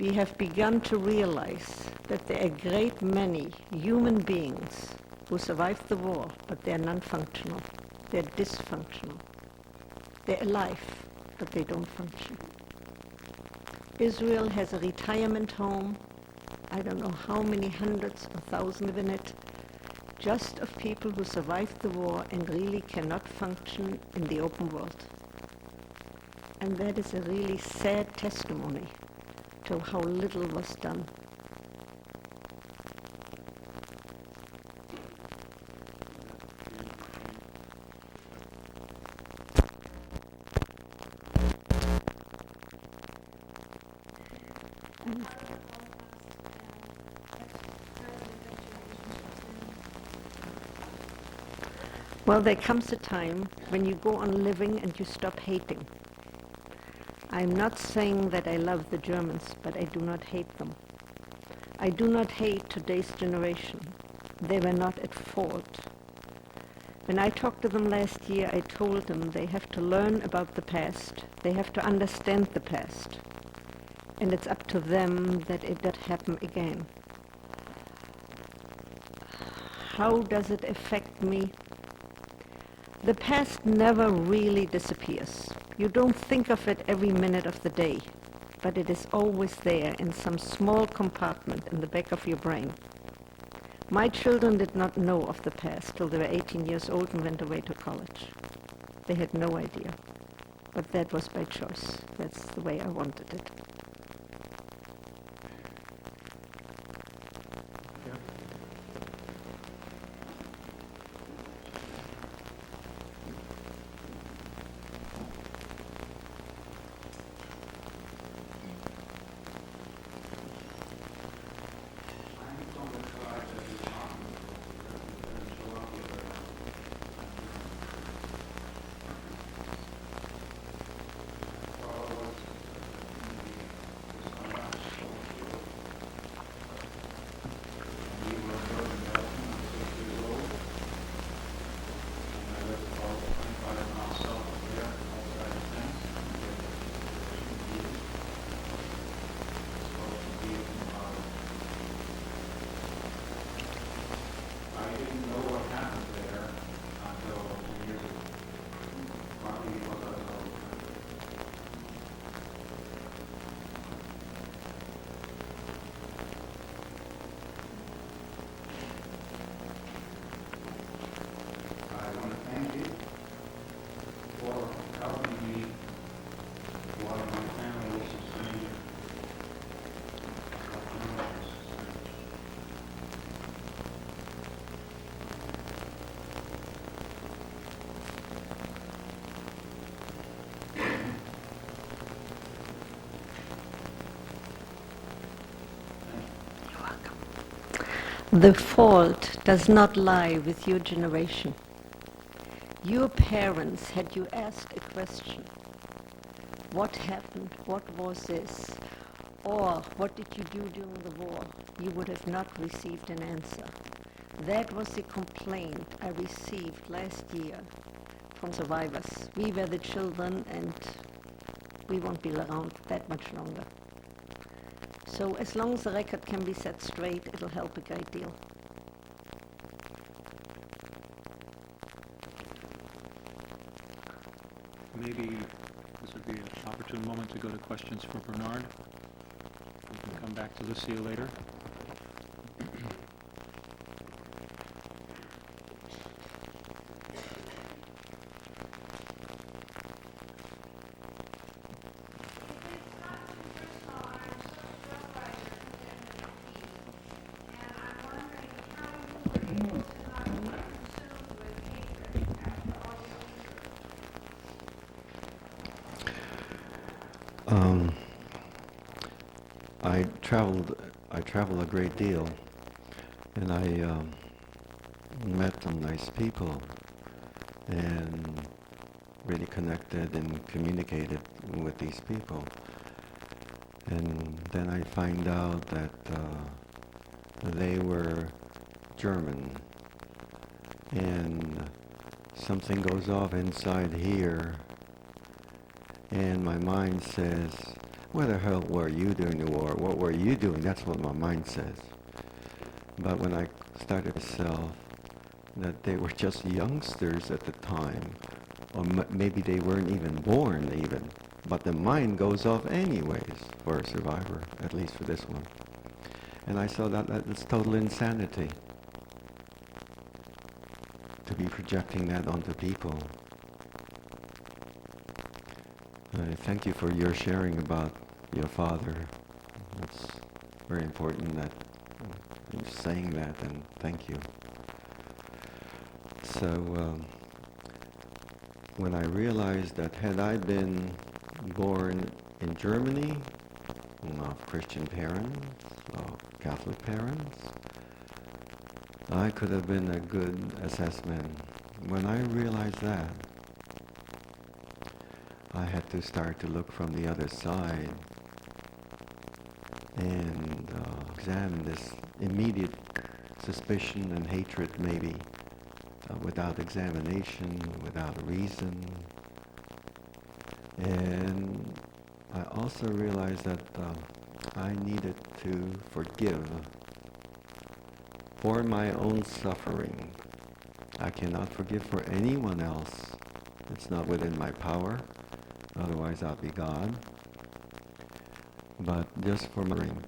we have begun to realize that there are a great many human beings who survived the war, but they're non-functional, they're dysfunctional. They're alive, but they don't function. Israel has a retirement home. I don't know how many hundreds or thousands live in it, just of people who survived the war and really cannot function in the open world. And that is a really sad testimony to how little was done. Well, there comes a time when you go on living and you stop hating. I'm not saying that I love the Germans, but I do not hate them. I do not hate today's generation. They were not at fault. When I talked to them last year, I told them they have to learn about the past. They have to understand the past. And it's up to them that it doesn't happen again. How does it affect me? The past never really disappears. You don't think of it every minute of the day, but it is always there in some small compartment in the back of your brain. My children did not know of the past till they were 18 years old and went away to college. They had no idea, but that was by choice. That's the way I wanted it. The fault does not lie with your generation. your parents, had you asked a question, what happened, what was this, or what did you do during the war, you would have not received an answer. That was the complaint I received last year from survivors. We were the children and we won't be around that much longer. So as long as the record can be set straight, it'll help a great deal. Maybe this would be an opportune moment to go to questions for Bernard. We can come back to Lucia later. I traveled a great deal, and I met some nice people, and really connected and communicated with these people. And then I find out that they were German, and something goes off inside here, and my mind says, where the hell were you during the war? What were you doing? That's what my mind says. But when I started to myself that they were just youngsters at the time, or maybe they weren't even born even, but the mind goes off anyways for a survivor, at least for this one. And I saw that it's total insanity to be projecting that onto people. Thank you for your sharing about your father. It's very important that you're saying that, and thank you. So when I realized that had I been born in Germany, of Christian parents, of Catholic parents, I could have been a good assessment. When I realized that, I had to start to look from the other side and examine this immediate suspicion and hatred maybe without examination, without reason. And I also realized that I needed to forgive for my own suffering. I cannot forgive for anyone else. It's not within my power. Otherwise I'll be God. But just for my ring.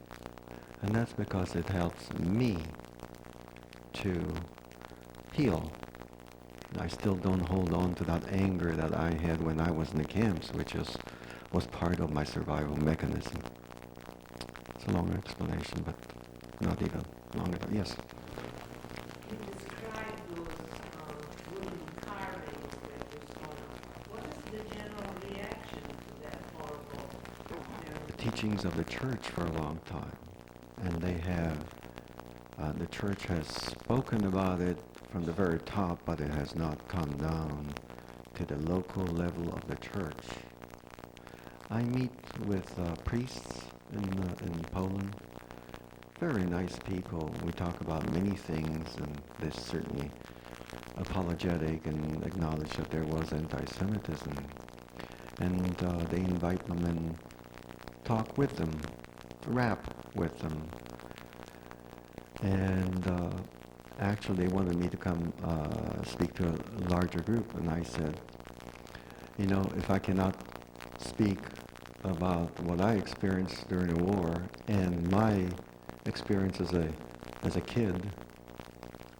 And that's because it helps me to heal. I still don't hold on to that anger that I had when I was in the camps, which was part of my survival mechanism. It's a long explanation, but not even long enough. Yes? You describe those wooden carvings that you saw. What is the general reaction to that horrible? The teachings of the church for a long time. And they have, the church has spoken about it from the very top, but it has not come down to the local level of the church. I meet with priests in Poland, very nice people. We talk about many things, and they're certainly apologetic and acknowledge that there was anti-Semitism. And they invite them and talk with them, rap with them. And actually they wanted me to come speak to a larger group, and I said, you know, if I cannot speak about what I experienced during the war and my experience as a kid,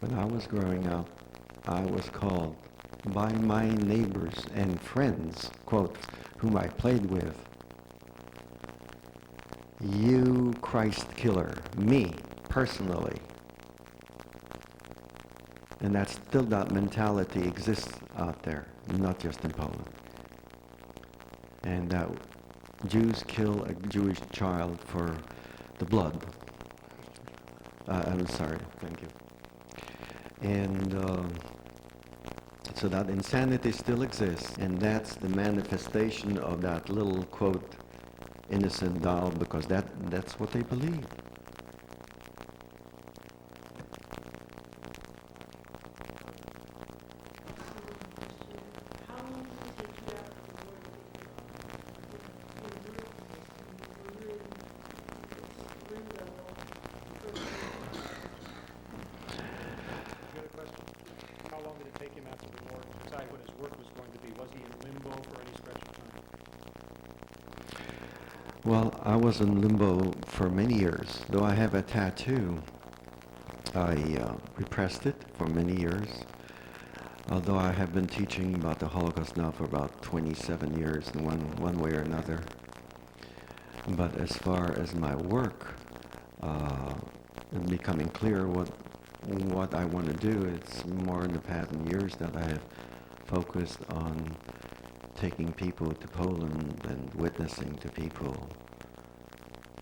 when I was growing up, I was called by my neighbors and friends, quote, whom I played with, you Christ killer, me, personally. And that still that mentality exists out there, not just in Poland. And that Jews kill a Jewish child for the blood. I'm sorry, thank you. And So that insanity still exists, and that's the manifestation of that little, quote, innocent doll, because that's what they believe. How long does it take you out to work The other question, how long did it take him after the war to decide what his work was going to be? Was he in limbo for any stretch of time? Well, I was in limbo for many years. Though I have a tattoo, I repressed it for many years. Although I have been teaching about the Holocaust now for about 27 years in one way or another. But as far as my work, becoming clear what I want to do, it's more in the past years that I have focused on taking people to Poland and witnessing to people.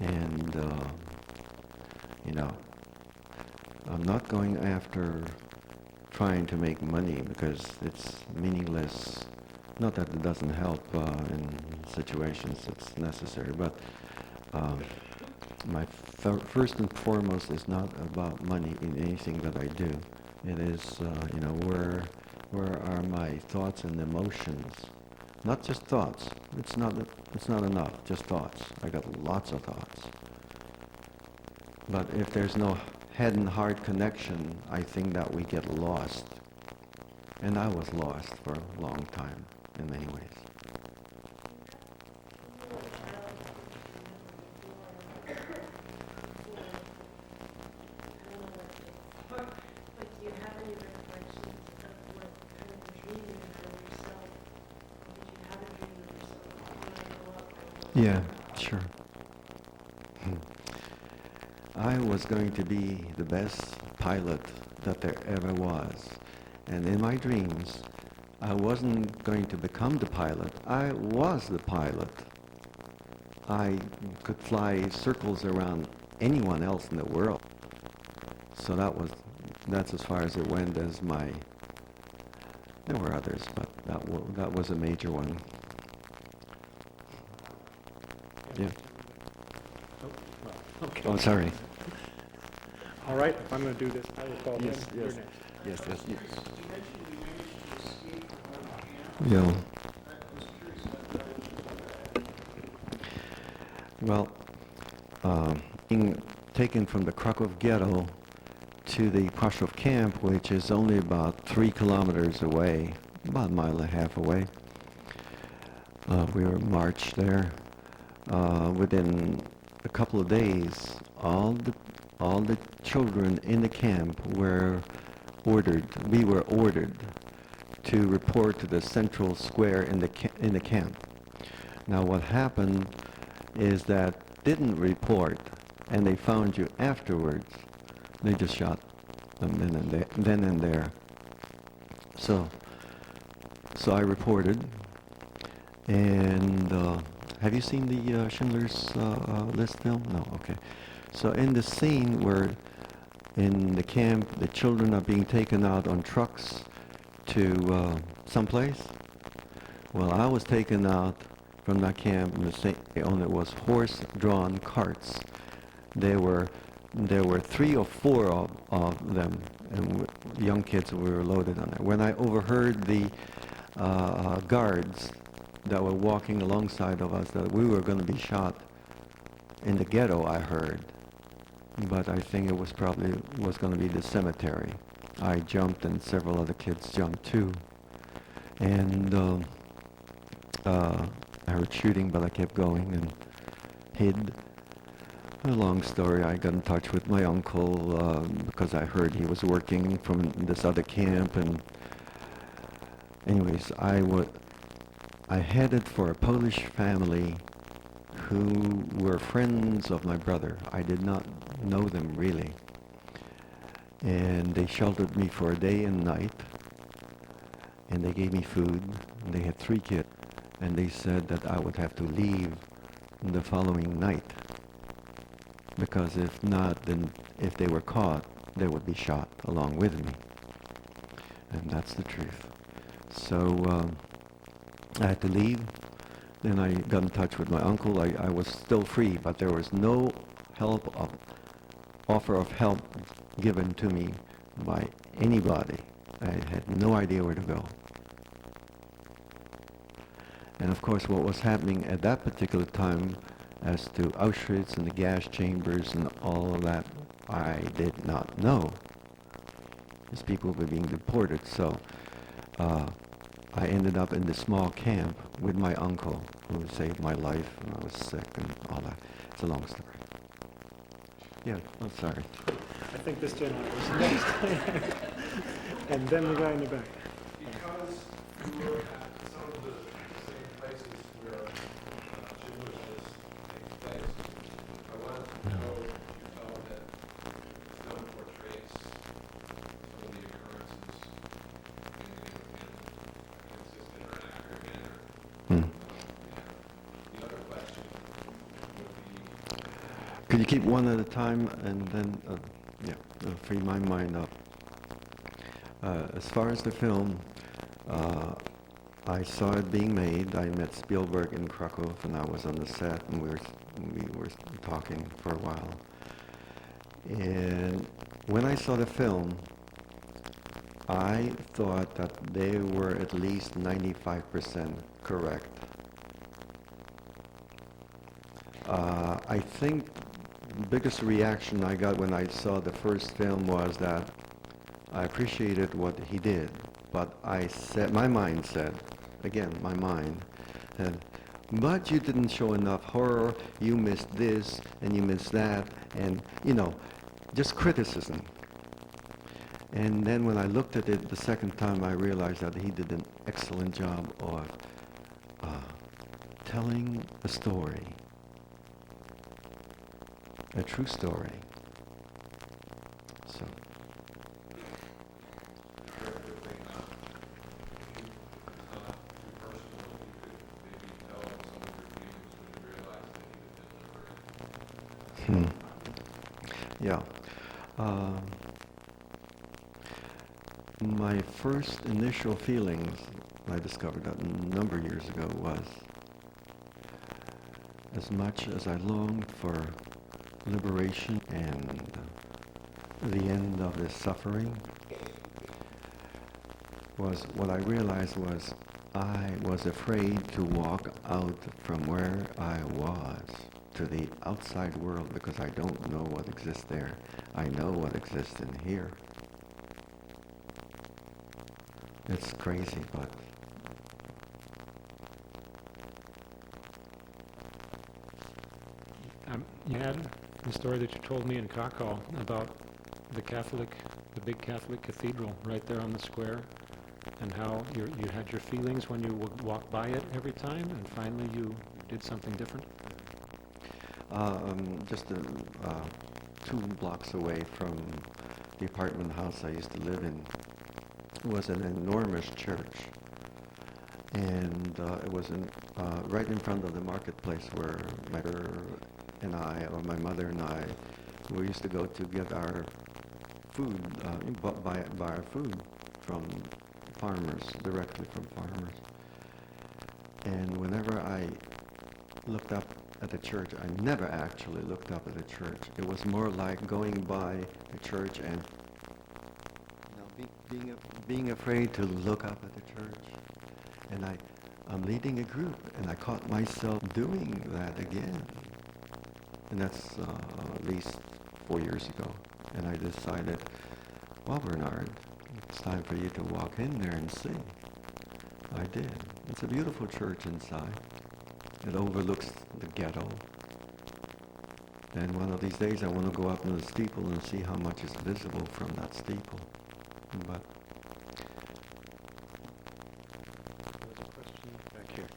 And, I'm not going after trying to make money because it's meaningless. Not that it doesn't help in situations it's necessary, but my first and foremost is not about money in anything that I do. It is, where are my thoughts and emotions? Not just thoughts. It's not enough, just thoughts. I got lots of thoughts. But if there's no head and heart connection, I think that we get lost. And I was lost for a long time in many ways. But do you have any recollections of what kind of dream you had of yourself? Did you have a dream of yourself when you grow up? Yeah, sure. I was going to be the best pilot that there ever was. And in my dreams, I wasn't going to become the pilot. I was the pilot. I could fly circles around anyone else in the world. So that's as far as it went as my, there were others, but that was a major one. Yeah. Oh, well, okay. Oh, sorry. All right, if I'm going to do this, I will call Yes, him. You're yes. next. Yes, yes, yes. You mentioned you managed to escape from one camp. Yeah. I was curious about that. Well, being taken from the Cracow ghetto to the Prashov camp, which is only about 3 kilometers away, about a mile and a half away. We were marched there. Within a couple of days, all the children in the camp were ordered. We were ordered to report to the central square in the camp. Now, what happened is that didn't report, and they found you afterwards. They just shot them then and there. So I reported, and have you seen the Schindler's List film? No, okay. So in the scene where in the camp the children are being taken out on trucks to someplace, well, I was taken out from that camp, and it was horse-drawn carts. There were 3 or 4 of them, and young kids were loaded on there. When I overheard the guards that were walking alongside of us that we were going to be shot in the ghetto, I heard, but I think it was probably going to be the cemetery. I jumped, and several other kids jumped too, and I heard shooting, but I kept going and hid. A long story, I got in touch with my uncle because I heard he was working from this other camp, and anyways, I headed for a Polish family who were friends of my brother. I did not know them really, and they sheltered me for a day and night, and they gave me food, and they had 3 kids, and they said that I would have to leave the following night, because if not, then if they were caught, they would be shot along with me. And that's the truth. So I had to leave. Then I got in touch with my uncle. I was still free, but there was no offer of help given to me by anybody. I had no idea where to go. And of course what was happening at that particular time as to Auschwitz and the gas chambers and all of that, I did not know. These people were being deported, so I ended up in this small camp with my uncle who saved my life when I was sick and all that. It's a long story. Yeah, I'm sorry. I think this gentleman was next. And then the guy in the back. Because you were at some of the same places where genocides take place, I wanted to know if you felt that the film portrays some of the occurrences in a consistent or accurate manner. Hmm. The other question would be, Could you keep one at a time and then, free my mind up. As far as the film, I saw it being made. I met Spielberg in Cracow, and I was on the set, and we were talking for a while. And when I saw the film, I thought that they were at least 95% correct. I think the biggest reaction I got when I saw the first film was that I appreciated what he did, but my mind said, again, my mind, but you didn't show enough horror, you missed this, and you missed that, and, just criticism. And then when I looked at it the second time, I realized that he did an excellent job of telling a story, a true story. So. Yeah. My first initial feelings, I discovered that a number of years ago, was as much as I longed for liberation and the end of this suffering, was what I realized was I was afraid to walk out from where I was to the outside world because I don't know what exists there. I know what exists in here. It's crazy, but You had the story that you told me in Cracow about the big Catholic cathedral right there on the square, and how you had your feelings when you would walk by it every time, and finally you did something different? Just 2 blocks away from the apartment house I used to live in was an enormous church, and it was right in front of the marketplace where my mother and I, we used to go to get our food, buy our food from farmers, directly from farmers. And whenever I looked up at the church, I never actually looked up at the church. It was more like going by the church and being afraid to look up at the church. And I'm leading a group, and I caught myself doing that again. And that's at least 4 years ago. And I decided, well, Bernard, it's time for you to walk in there and see. I did. It's a beautiful church inside. It overlooks the ghetto. And one of these days I want to go up in the steeple and see how much is visible from that steeple. But There's a question back here.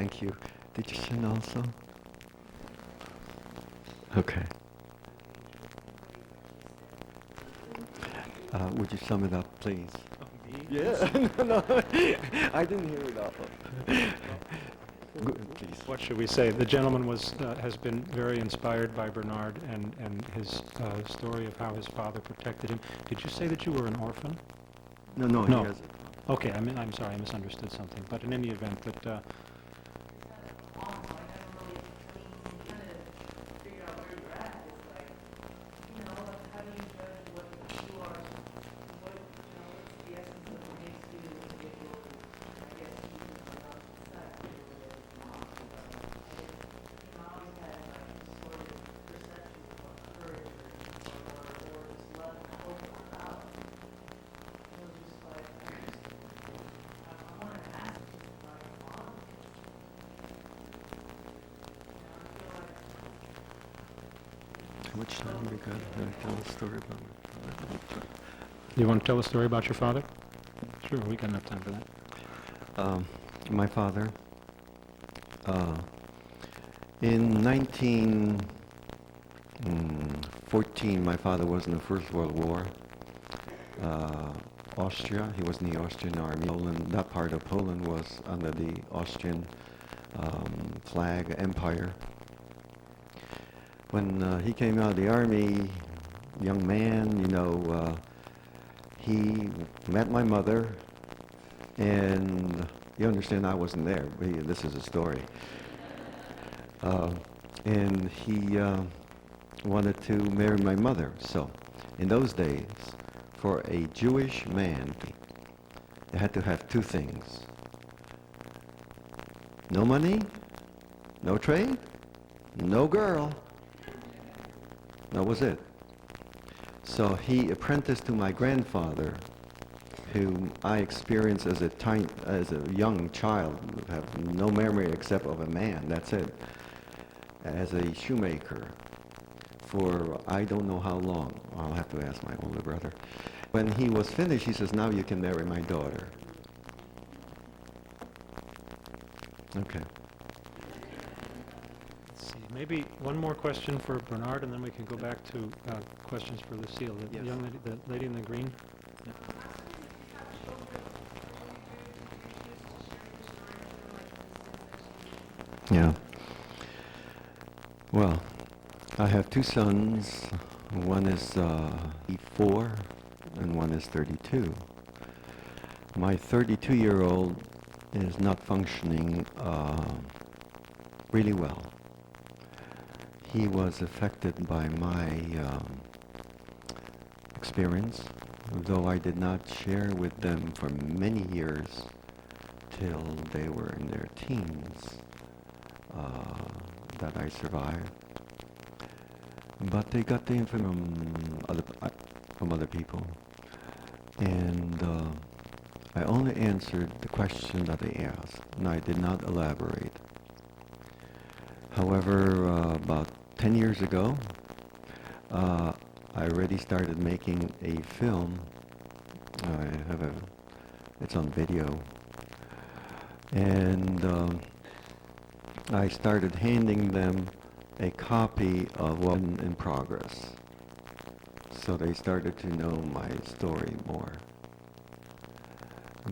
Thank you. Did you sing also? Okay. Would you sum it up, please? Yeah. No, I didn't hear it all. Good, please. What should we say? The gentleman has been very inspired by Bernard and his story of how his father protected him. Did you say that you were an orphan? No, No. he has it. Okay, I'm sorry, I misunderstood something. But in any event, that How much time we got? Can I tell a story about my father? you want to tell a story about your father? Sure, we got enough time for that. My father, in 1914, my father was in the First World War. Austria, he was in the Austrian army. Poland, that part of Poland was under the Austrian flag empire. When he came out of the army, young man, he met my mother, and you understand I wasn't there. This is a story. And he wanted to marry my mother. So, in those days, for a Jewish man, they had to have two things. No money, no trade, no girl. That was it. So he apprenticed to my grandfather, whom I experienced as a young child, have no memory except of a man, that's it, as a shoemaker for I don't know how long. I'll have to ask my older brother. When he was finished, he says, now you can marry my daughter. Okay. Let's see, maybe one more question for Bernard, and then we can go back to questions for Lucille. The Yes. young lady, the lady in the green. Yeah. Well, I have two sons. One is 4 and one is 32. My 32-year-old is not functioning really well. He was affected by my experience, though I did not share with them for many years till they were in their teens that I survived. But they got the info from other people, and I only answered the question that they asked, and I did not elaborate. However, about 10 years ago, I already started making a film. It's on video, and I started handing them a copy of Offen in progress. So they started to know my story more.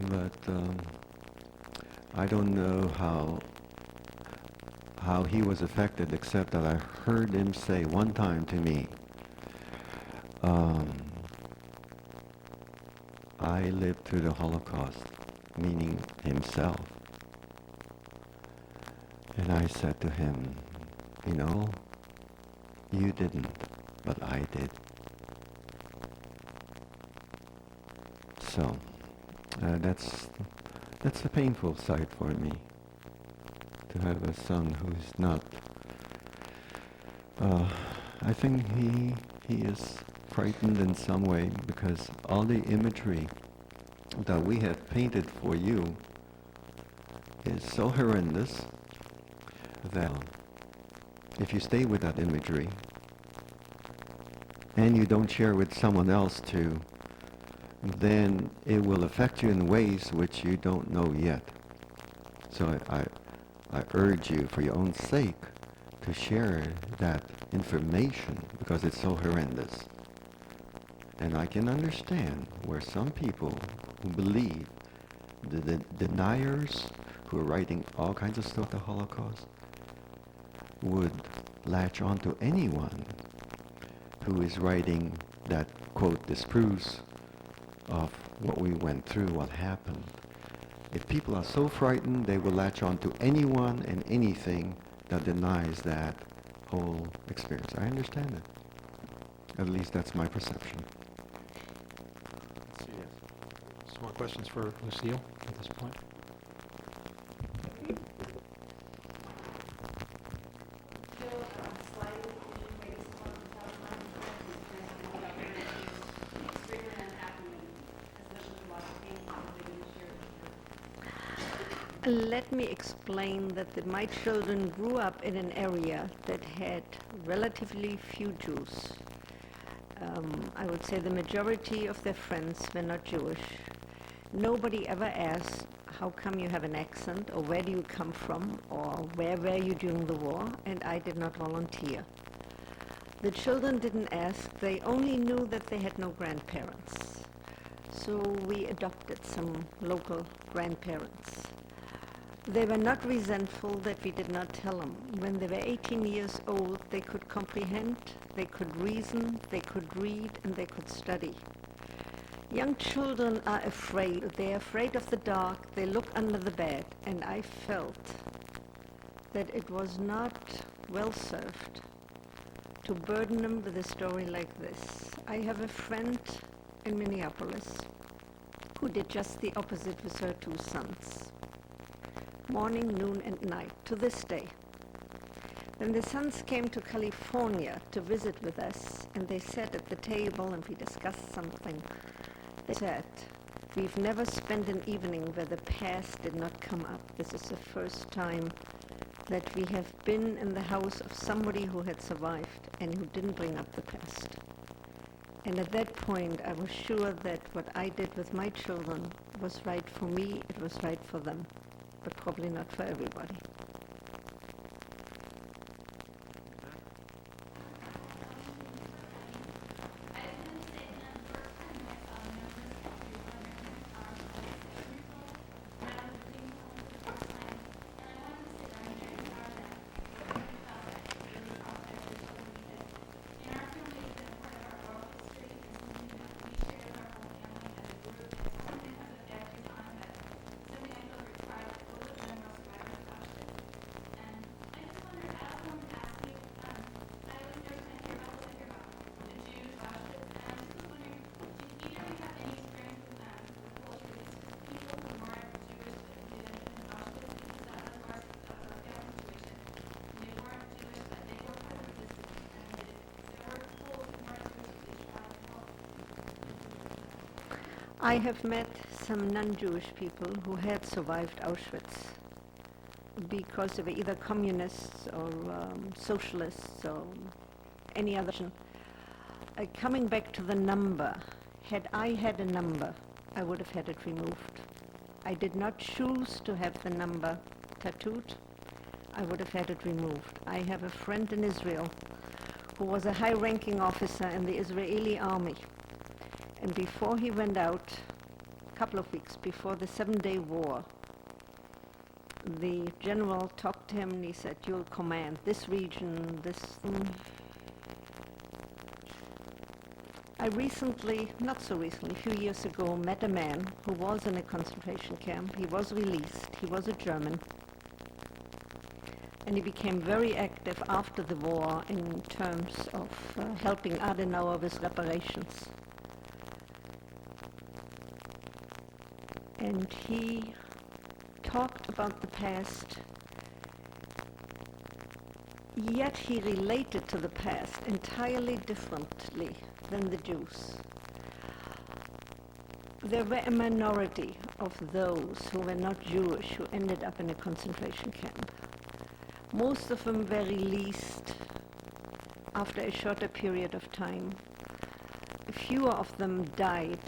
But I don't know how he was affected, except that I heard him say one time to me, I lived through the Holocaust, meaning himself. And I said to him, you know, you didn't, but I did. So that's a painful sight for me, to have a son who's not. I think he is frightened in some way, because all the imagery that we have painted for you is so horrendous that if you stay with that imagery and you don't share with someone else too, then it will affect you in ways which you don't know yet. So I urge you, for your own sake, to share that information because it's so horrendous. And I can understand where some people who believe, the deniers who are writing all kinds of stuff the Holocaust, would latch on to anyone who is writing that, quote, disproves of what we went through, what happened. If people are so frightened, they will latch on to anyone and anything that denies that whole experience. I understand it. At least that's my perception. Let's see. Some more questions for Lucille at this point? Let me explain that my children grew up in an area that had relatively few Jews. I would say the majority of their friends were not Jewish. Nobody ever asked, how come you have an accent, or where do you come from, or where were you during the war, and I did not volunteer. The children didn't ask, they only knew that they had no grandparents. So we adopted some local grandparents. They were not resentful that we did not tell them. When they were 18 years old, they could comprehend, they could reason, they could read, and they could study. Young children are afraid. They're afraid of the dark. They look under the bed. And I felt that it was not well served to burden them with a story like this. I have a friend in Minneapolis who did just the opposite with her two sons. Morning, noon, and night, to this day. When the sons came to California to visit with us, and they sat at the table and we discussed something, they said, we've never spent an evening where the past did not come up. This is the first time that we have been in the house of somebody who had survived and who didn't bring up the past. And at that point, I was sure that what I did with my children was right for me, it was right for them, but probably not for everybody. I have met some non-Jewish people who had survived Auschwitz because they were either communists or socialists or any other. Coming back to the number, had I had a number, I would have had it removed. I did not choose to have the number tattooed. I would have had it removed. I have a friend in Israel who was a high-ranking officer in the Israeli army. And before he went out, a couple of weeks before the 7-day war, the general talked to him and he said, you'll command this region, this thing. I recently, not so recently, a few years ago, met a man who was in a concentration camp. He was released. He was a German. And he became very active after the war in terms of helping Adenauer with reparations. And he talked about the past, yet he related to the past entirely differently than the Jews. There were a minority of those who were not Jewish who ended up in a concentration camp. Most of them were released after a shorter period of time. Fewer of them died.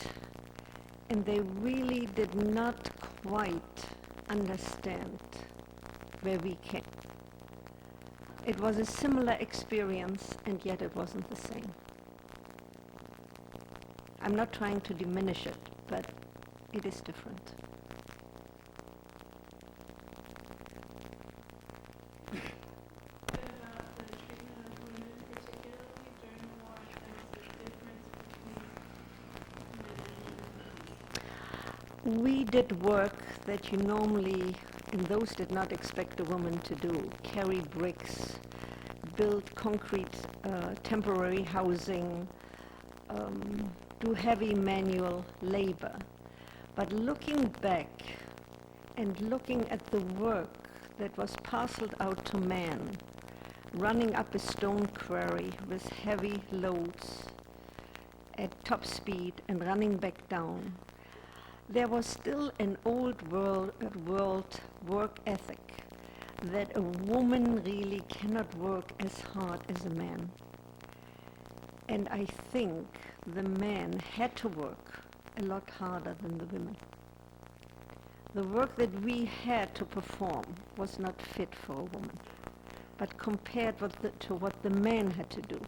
And they really did not quite understand where we came. It was a similar experience, and yet it wasn't the same. I'm not trying to diminish it, but it is different. What about the treatment of women, particularly during the war, and the difference between men and women? We did work that you normally, and those did not expect a woman to do: carry bricks, build concrete temporary housing, do heavy manual labor. But looking back and looking at the work that was parceled out to men, running up a stone quarry with heavy loads at top speed and running back down, there was still an old world work ethic that a woman really cannot work as hard as a man. And I think the men had to work a lot harder than the women. The work that we had to perform was not fit for a woman. But compared to what the men had to do,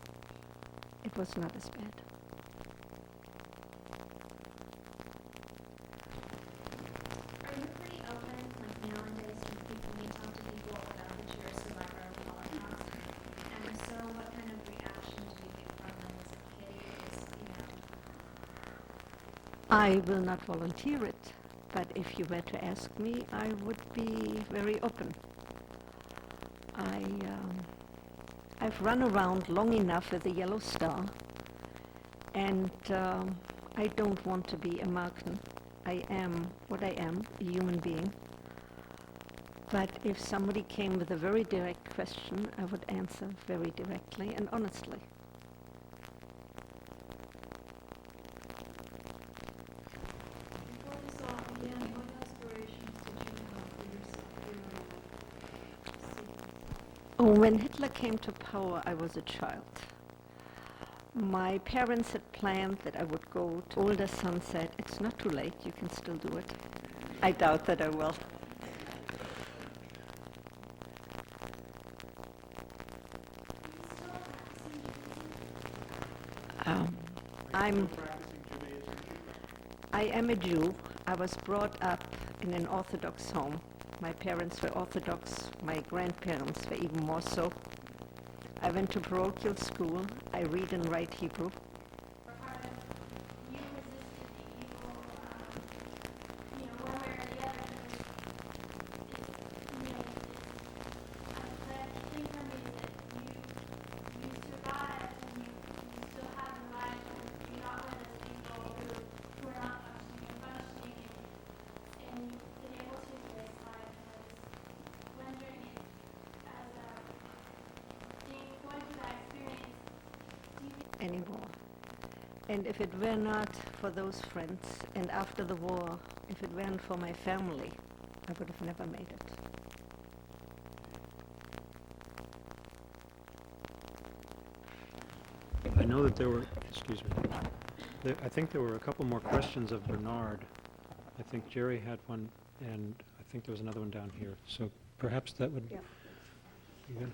it was not as bad. Are you pretty open, like nowadays, when you talk to people about that you're a survivor of the Holocaust? And if so, what kind of reaction do you get from them as a kid? I will not volunteer it, but if you were to ask me, I would be very open. I've run around long enough with a yellow star, and I don't want to be a Marken. I am what I am, a human being. But if somebody came with a very direct question, I would answer very directly and honestly. Before this all began, what aspirations did you have for yourself? Oh, when Hitler came to power, I was a child. My parents had planned that I would go to. Older son said, "It's not too late, you can still do it." I doubt that I will. I am a Jew. I was brought up in an Orthodox home. My parents were Orthodox. My grandparents were even more so. I went to parochial school. I read and write Hebrew. You resisted the evil, one way or the other. The thing for me is that you survived and you still have a life, and you're not one of those people who are not functioning, and you've been able to this life. And I was wondering if, as going through that experience, do you Anymore. And if it were not for those friends, and after the war, if it weren't for my family, I would have never made it. I know that there were, excuse me, I think there were a couple more questions of Bernard. I think Jerry had one, and I think there was another one down here. So perhaps that would... Yeah. You good?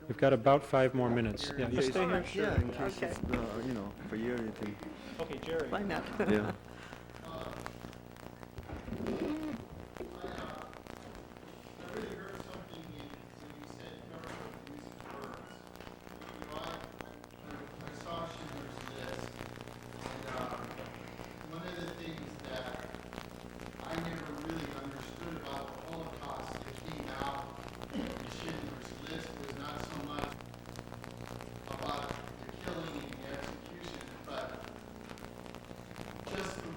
We've got about 5 more minutes. Yeah, you stay here? Yeah, in case Okay. it's, for you can, Okay, Jerry. Why not? yeah. I really heard something when you said careful use of words. I saw Schindler's List, and one of the things that I never really understood about the Holocaust that came out in Schindler's List was not so much about the killing and the execution, but just the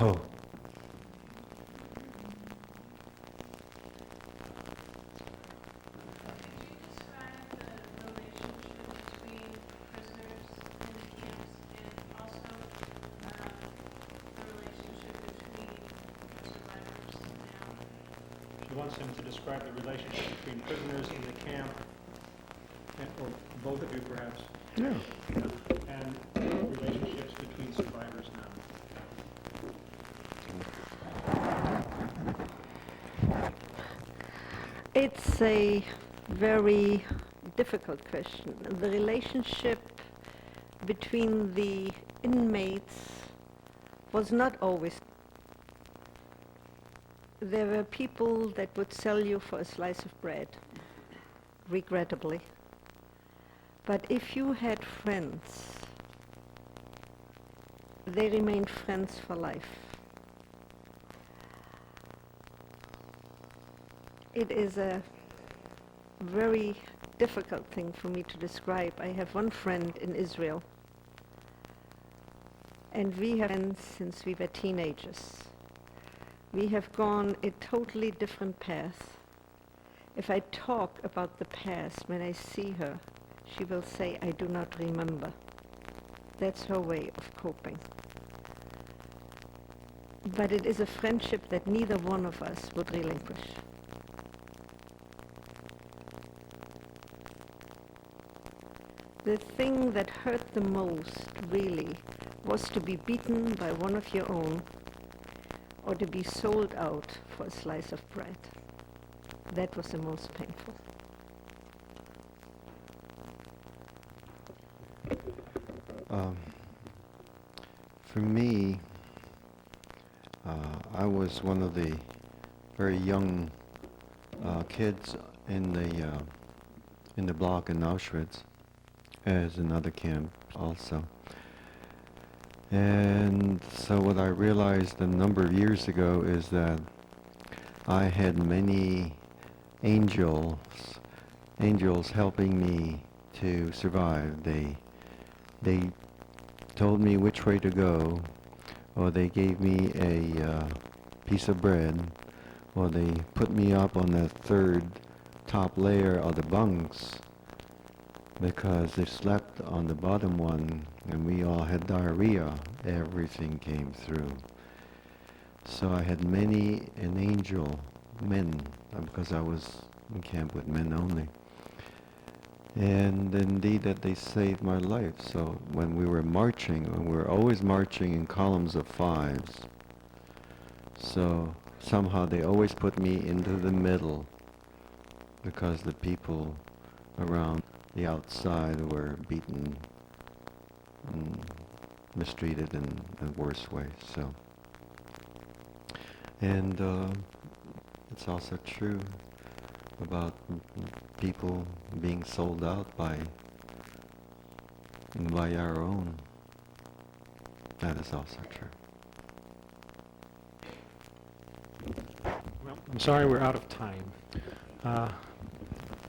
Oh, She wants him to describe the relationship between prisoners in the camp, or both of you perhaps, yeah. and relationships between survivors now. It's a very difficult question. The relationship between the inmates was not always. There were people that would sell you for a slice of bread, regrettably. But if you had friends, they remained friends for life. It is a very difficult thing for me to describe. I have one friend in Israel, and we have been since we were teenagers. We have gone a totally different path. If I talk about the past, when I see her, she will say, "I do not remember." That's her way of coping. But it is a friendship that neither one of us would relinquish. The thing that hurt the most, really, was to be beaten by one of your own or to be sold out for a slice of bread. That was the most painful. For me, I was one of the very young kids in the block in Auschwitz, as another camp also. And so what I realized a number of years ago is that I had many angels helping me to survive. They told me which way to go, or they gave me a piece of bread, or they put me up on the third top layer of the bunks because they slept on the bottom one and we all had diarrhea. Everything came through. So I had many an angel men, because I was in camp with men only. And indeed that they saved my life. So when we were marching, we were always marching in columns of fives. So somehow they always put me into the middle because the people around the outside were beaten and mistreated in worse ways. So, and it's also true about people being sold out by our own. That is also true. Well, I'm sorry we're out of time.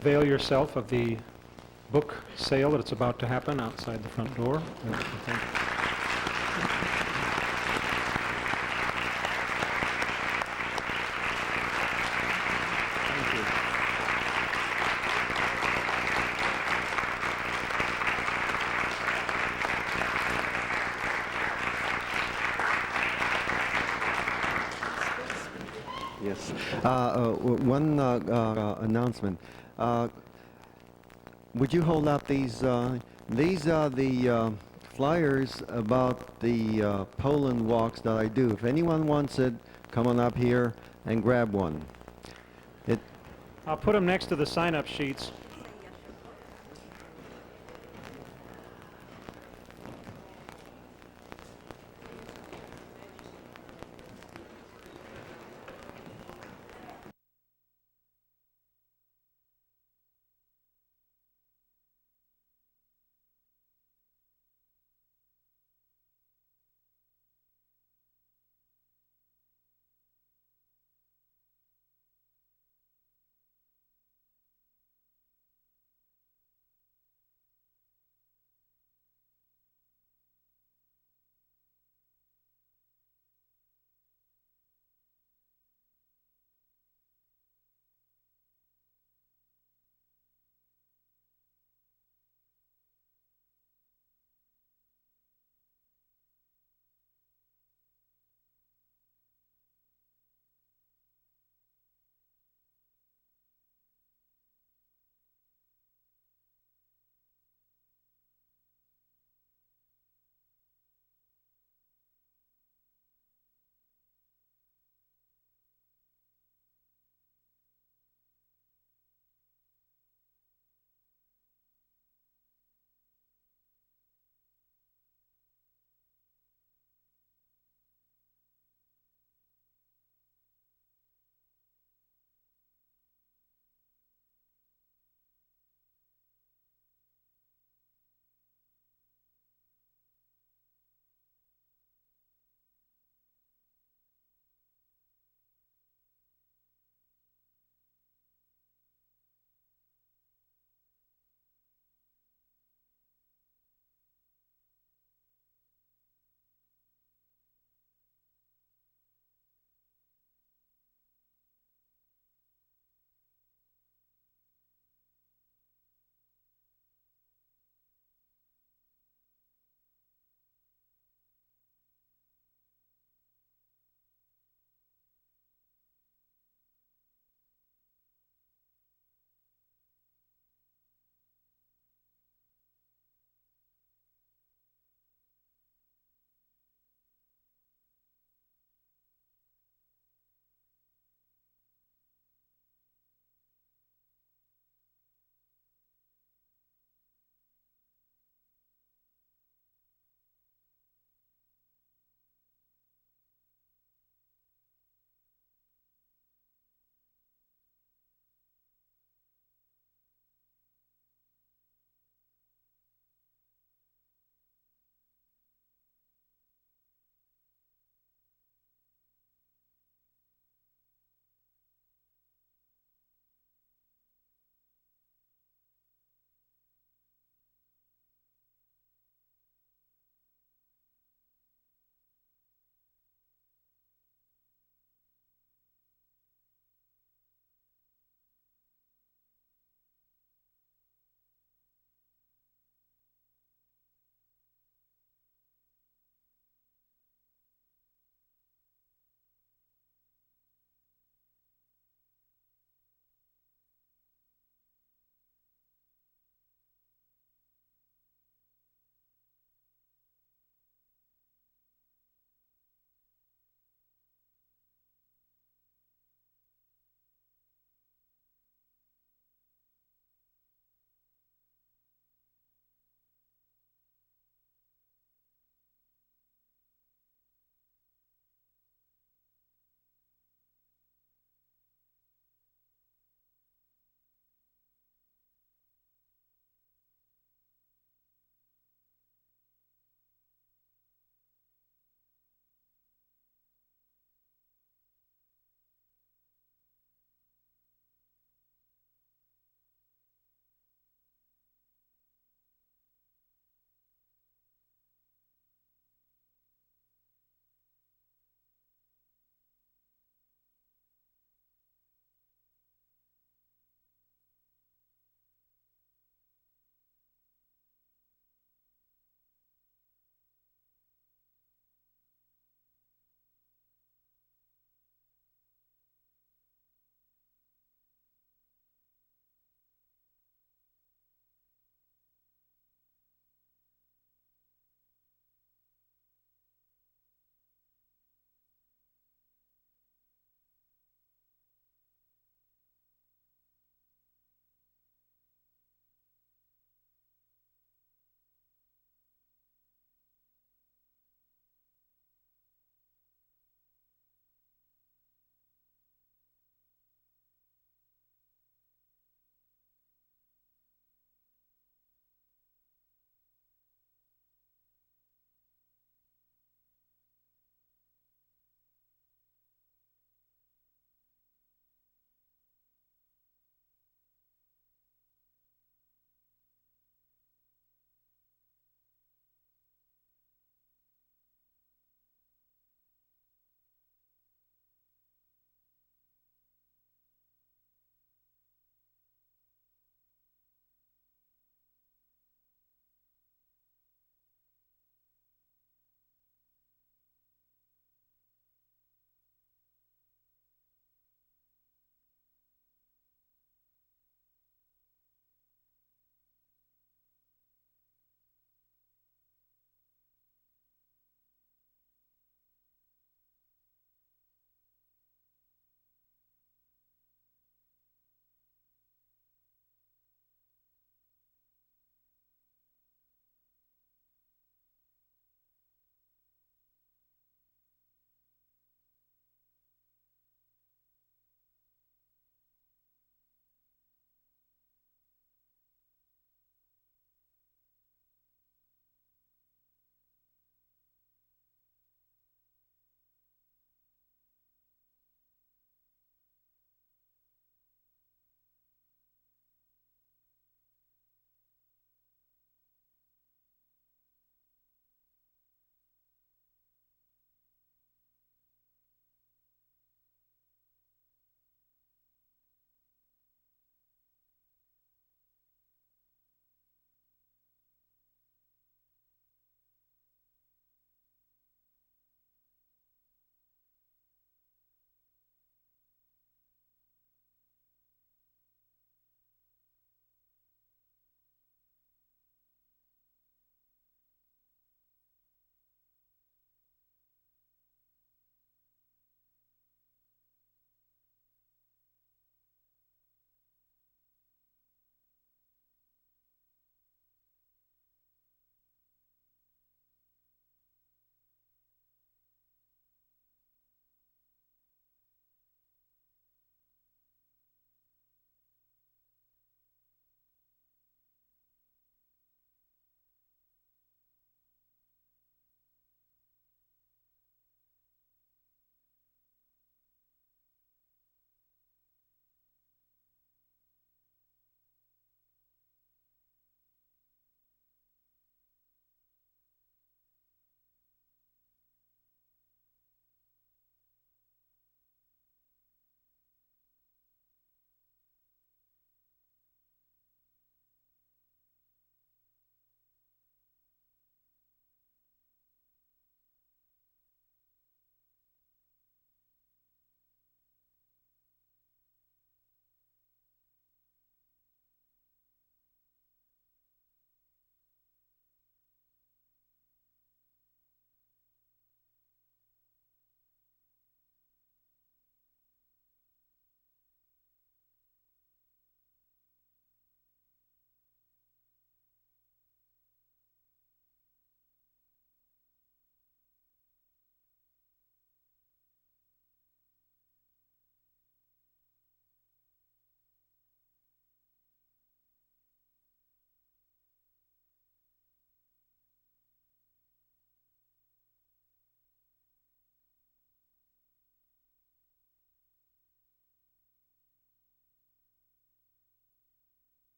Avail yourself of the book sale that's about to happen outside the front door. Thank you. Yes. One announcement. Would you hold up these? These are the flyers about the Poland walks that I do. If anyone wants it, come on up here and grab one. I'll put them next to the sign-up sheets.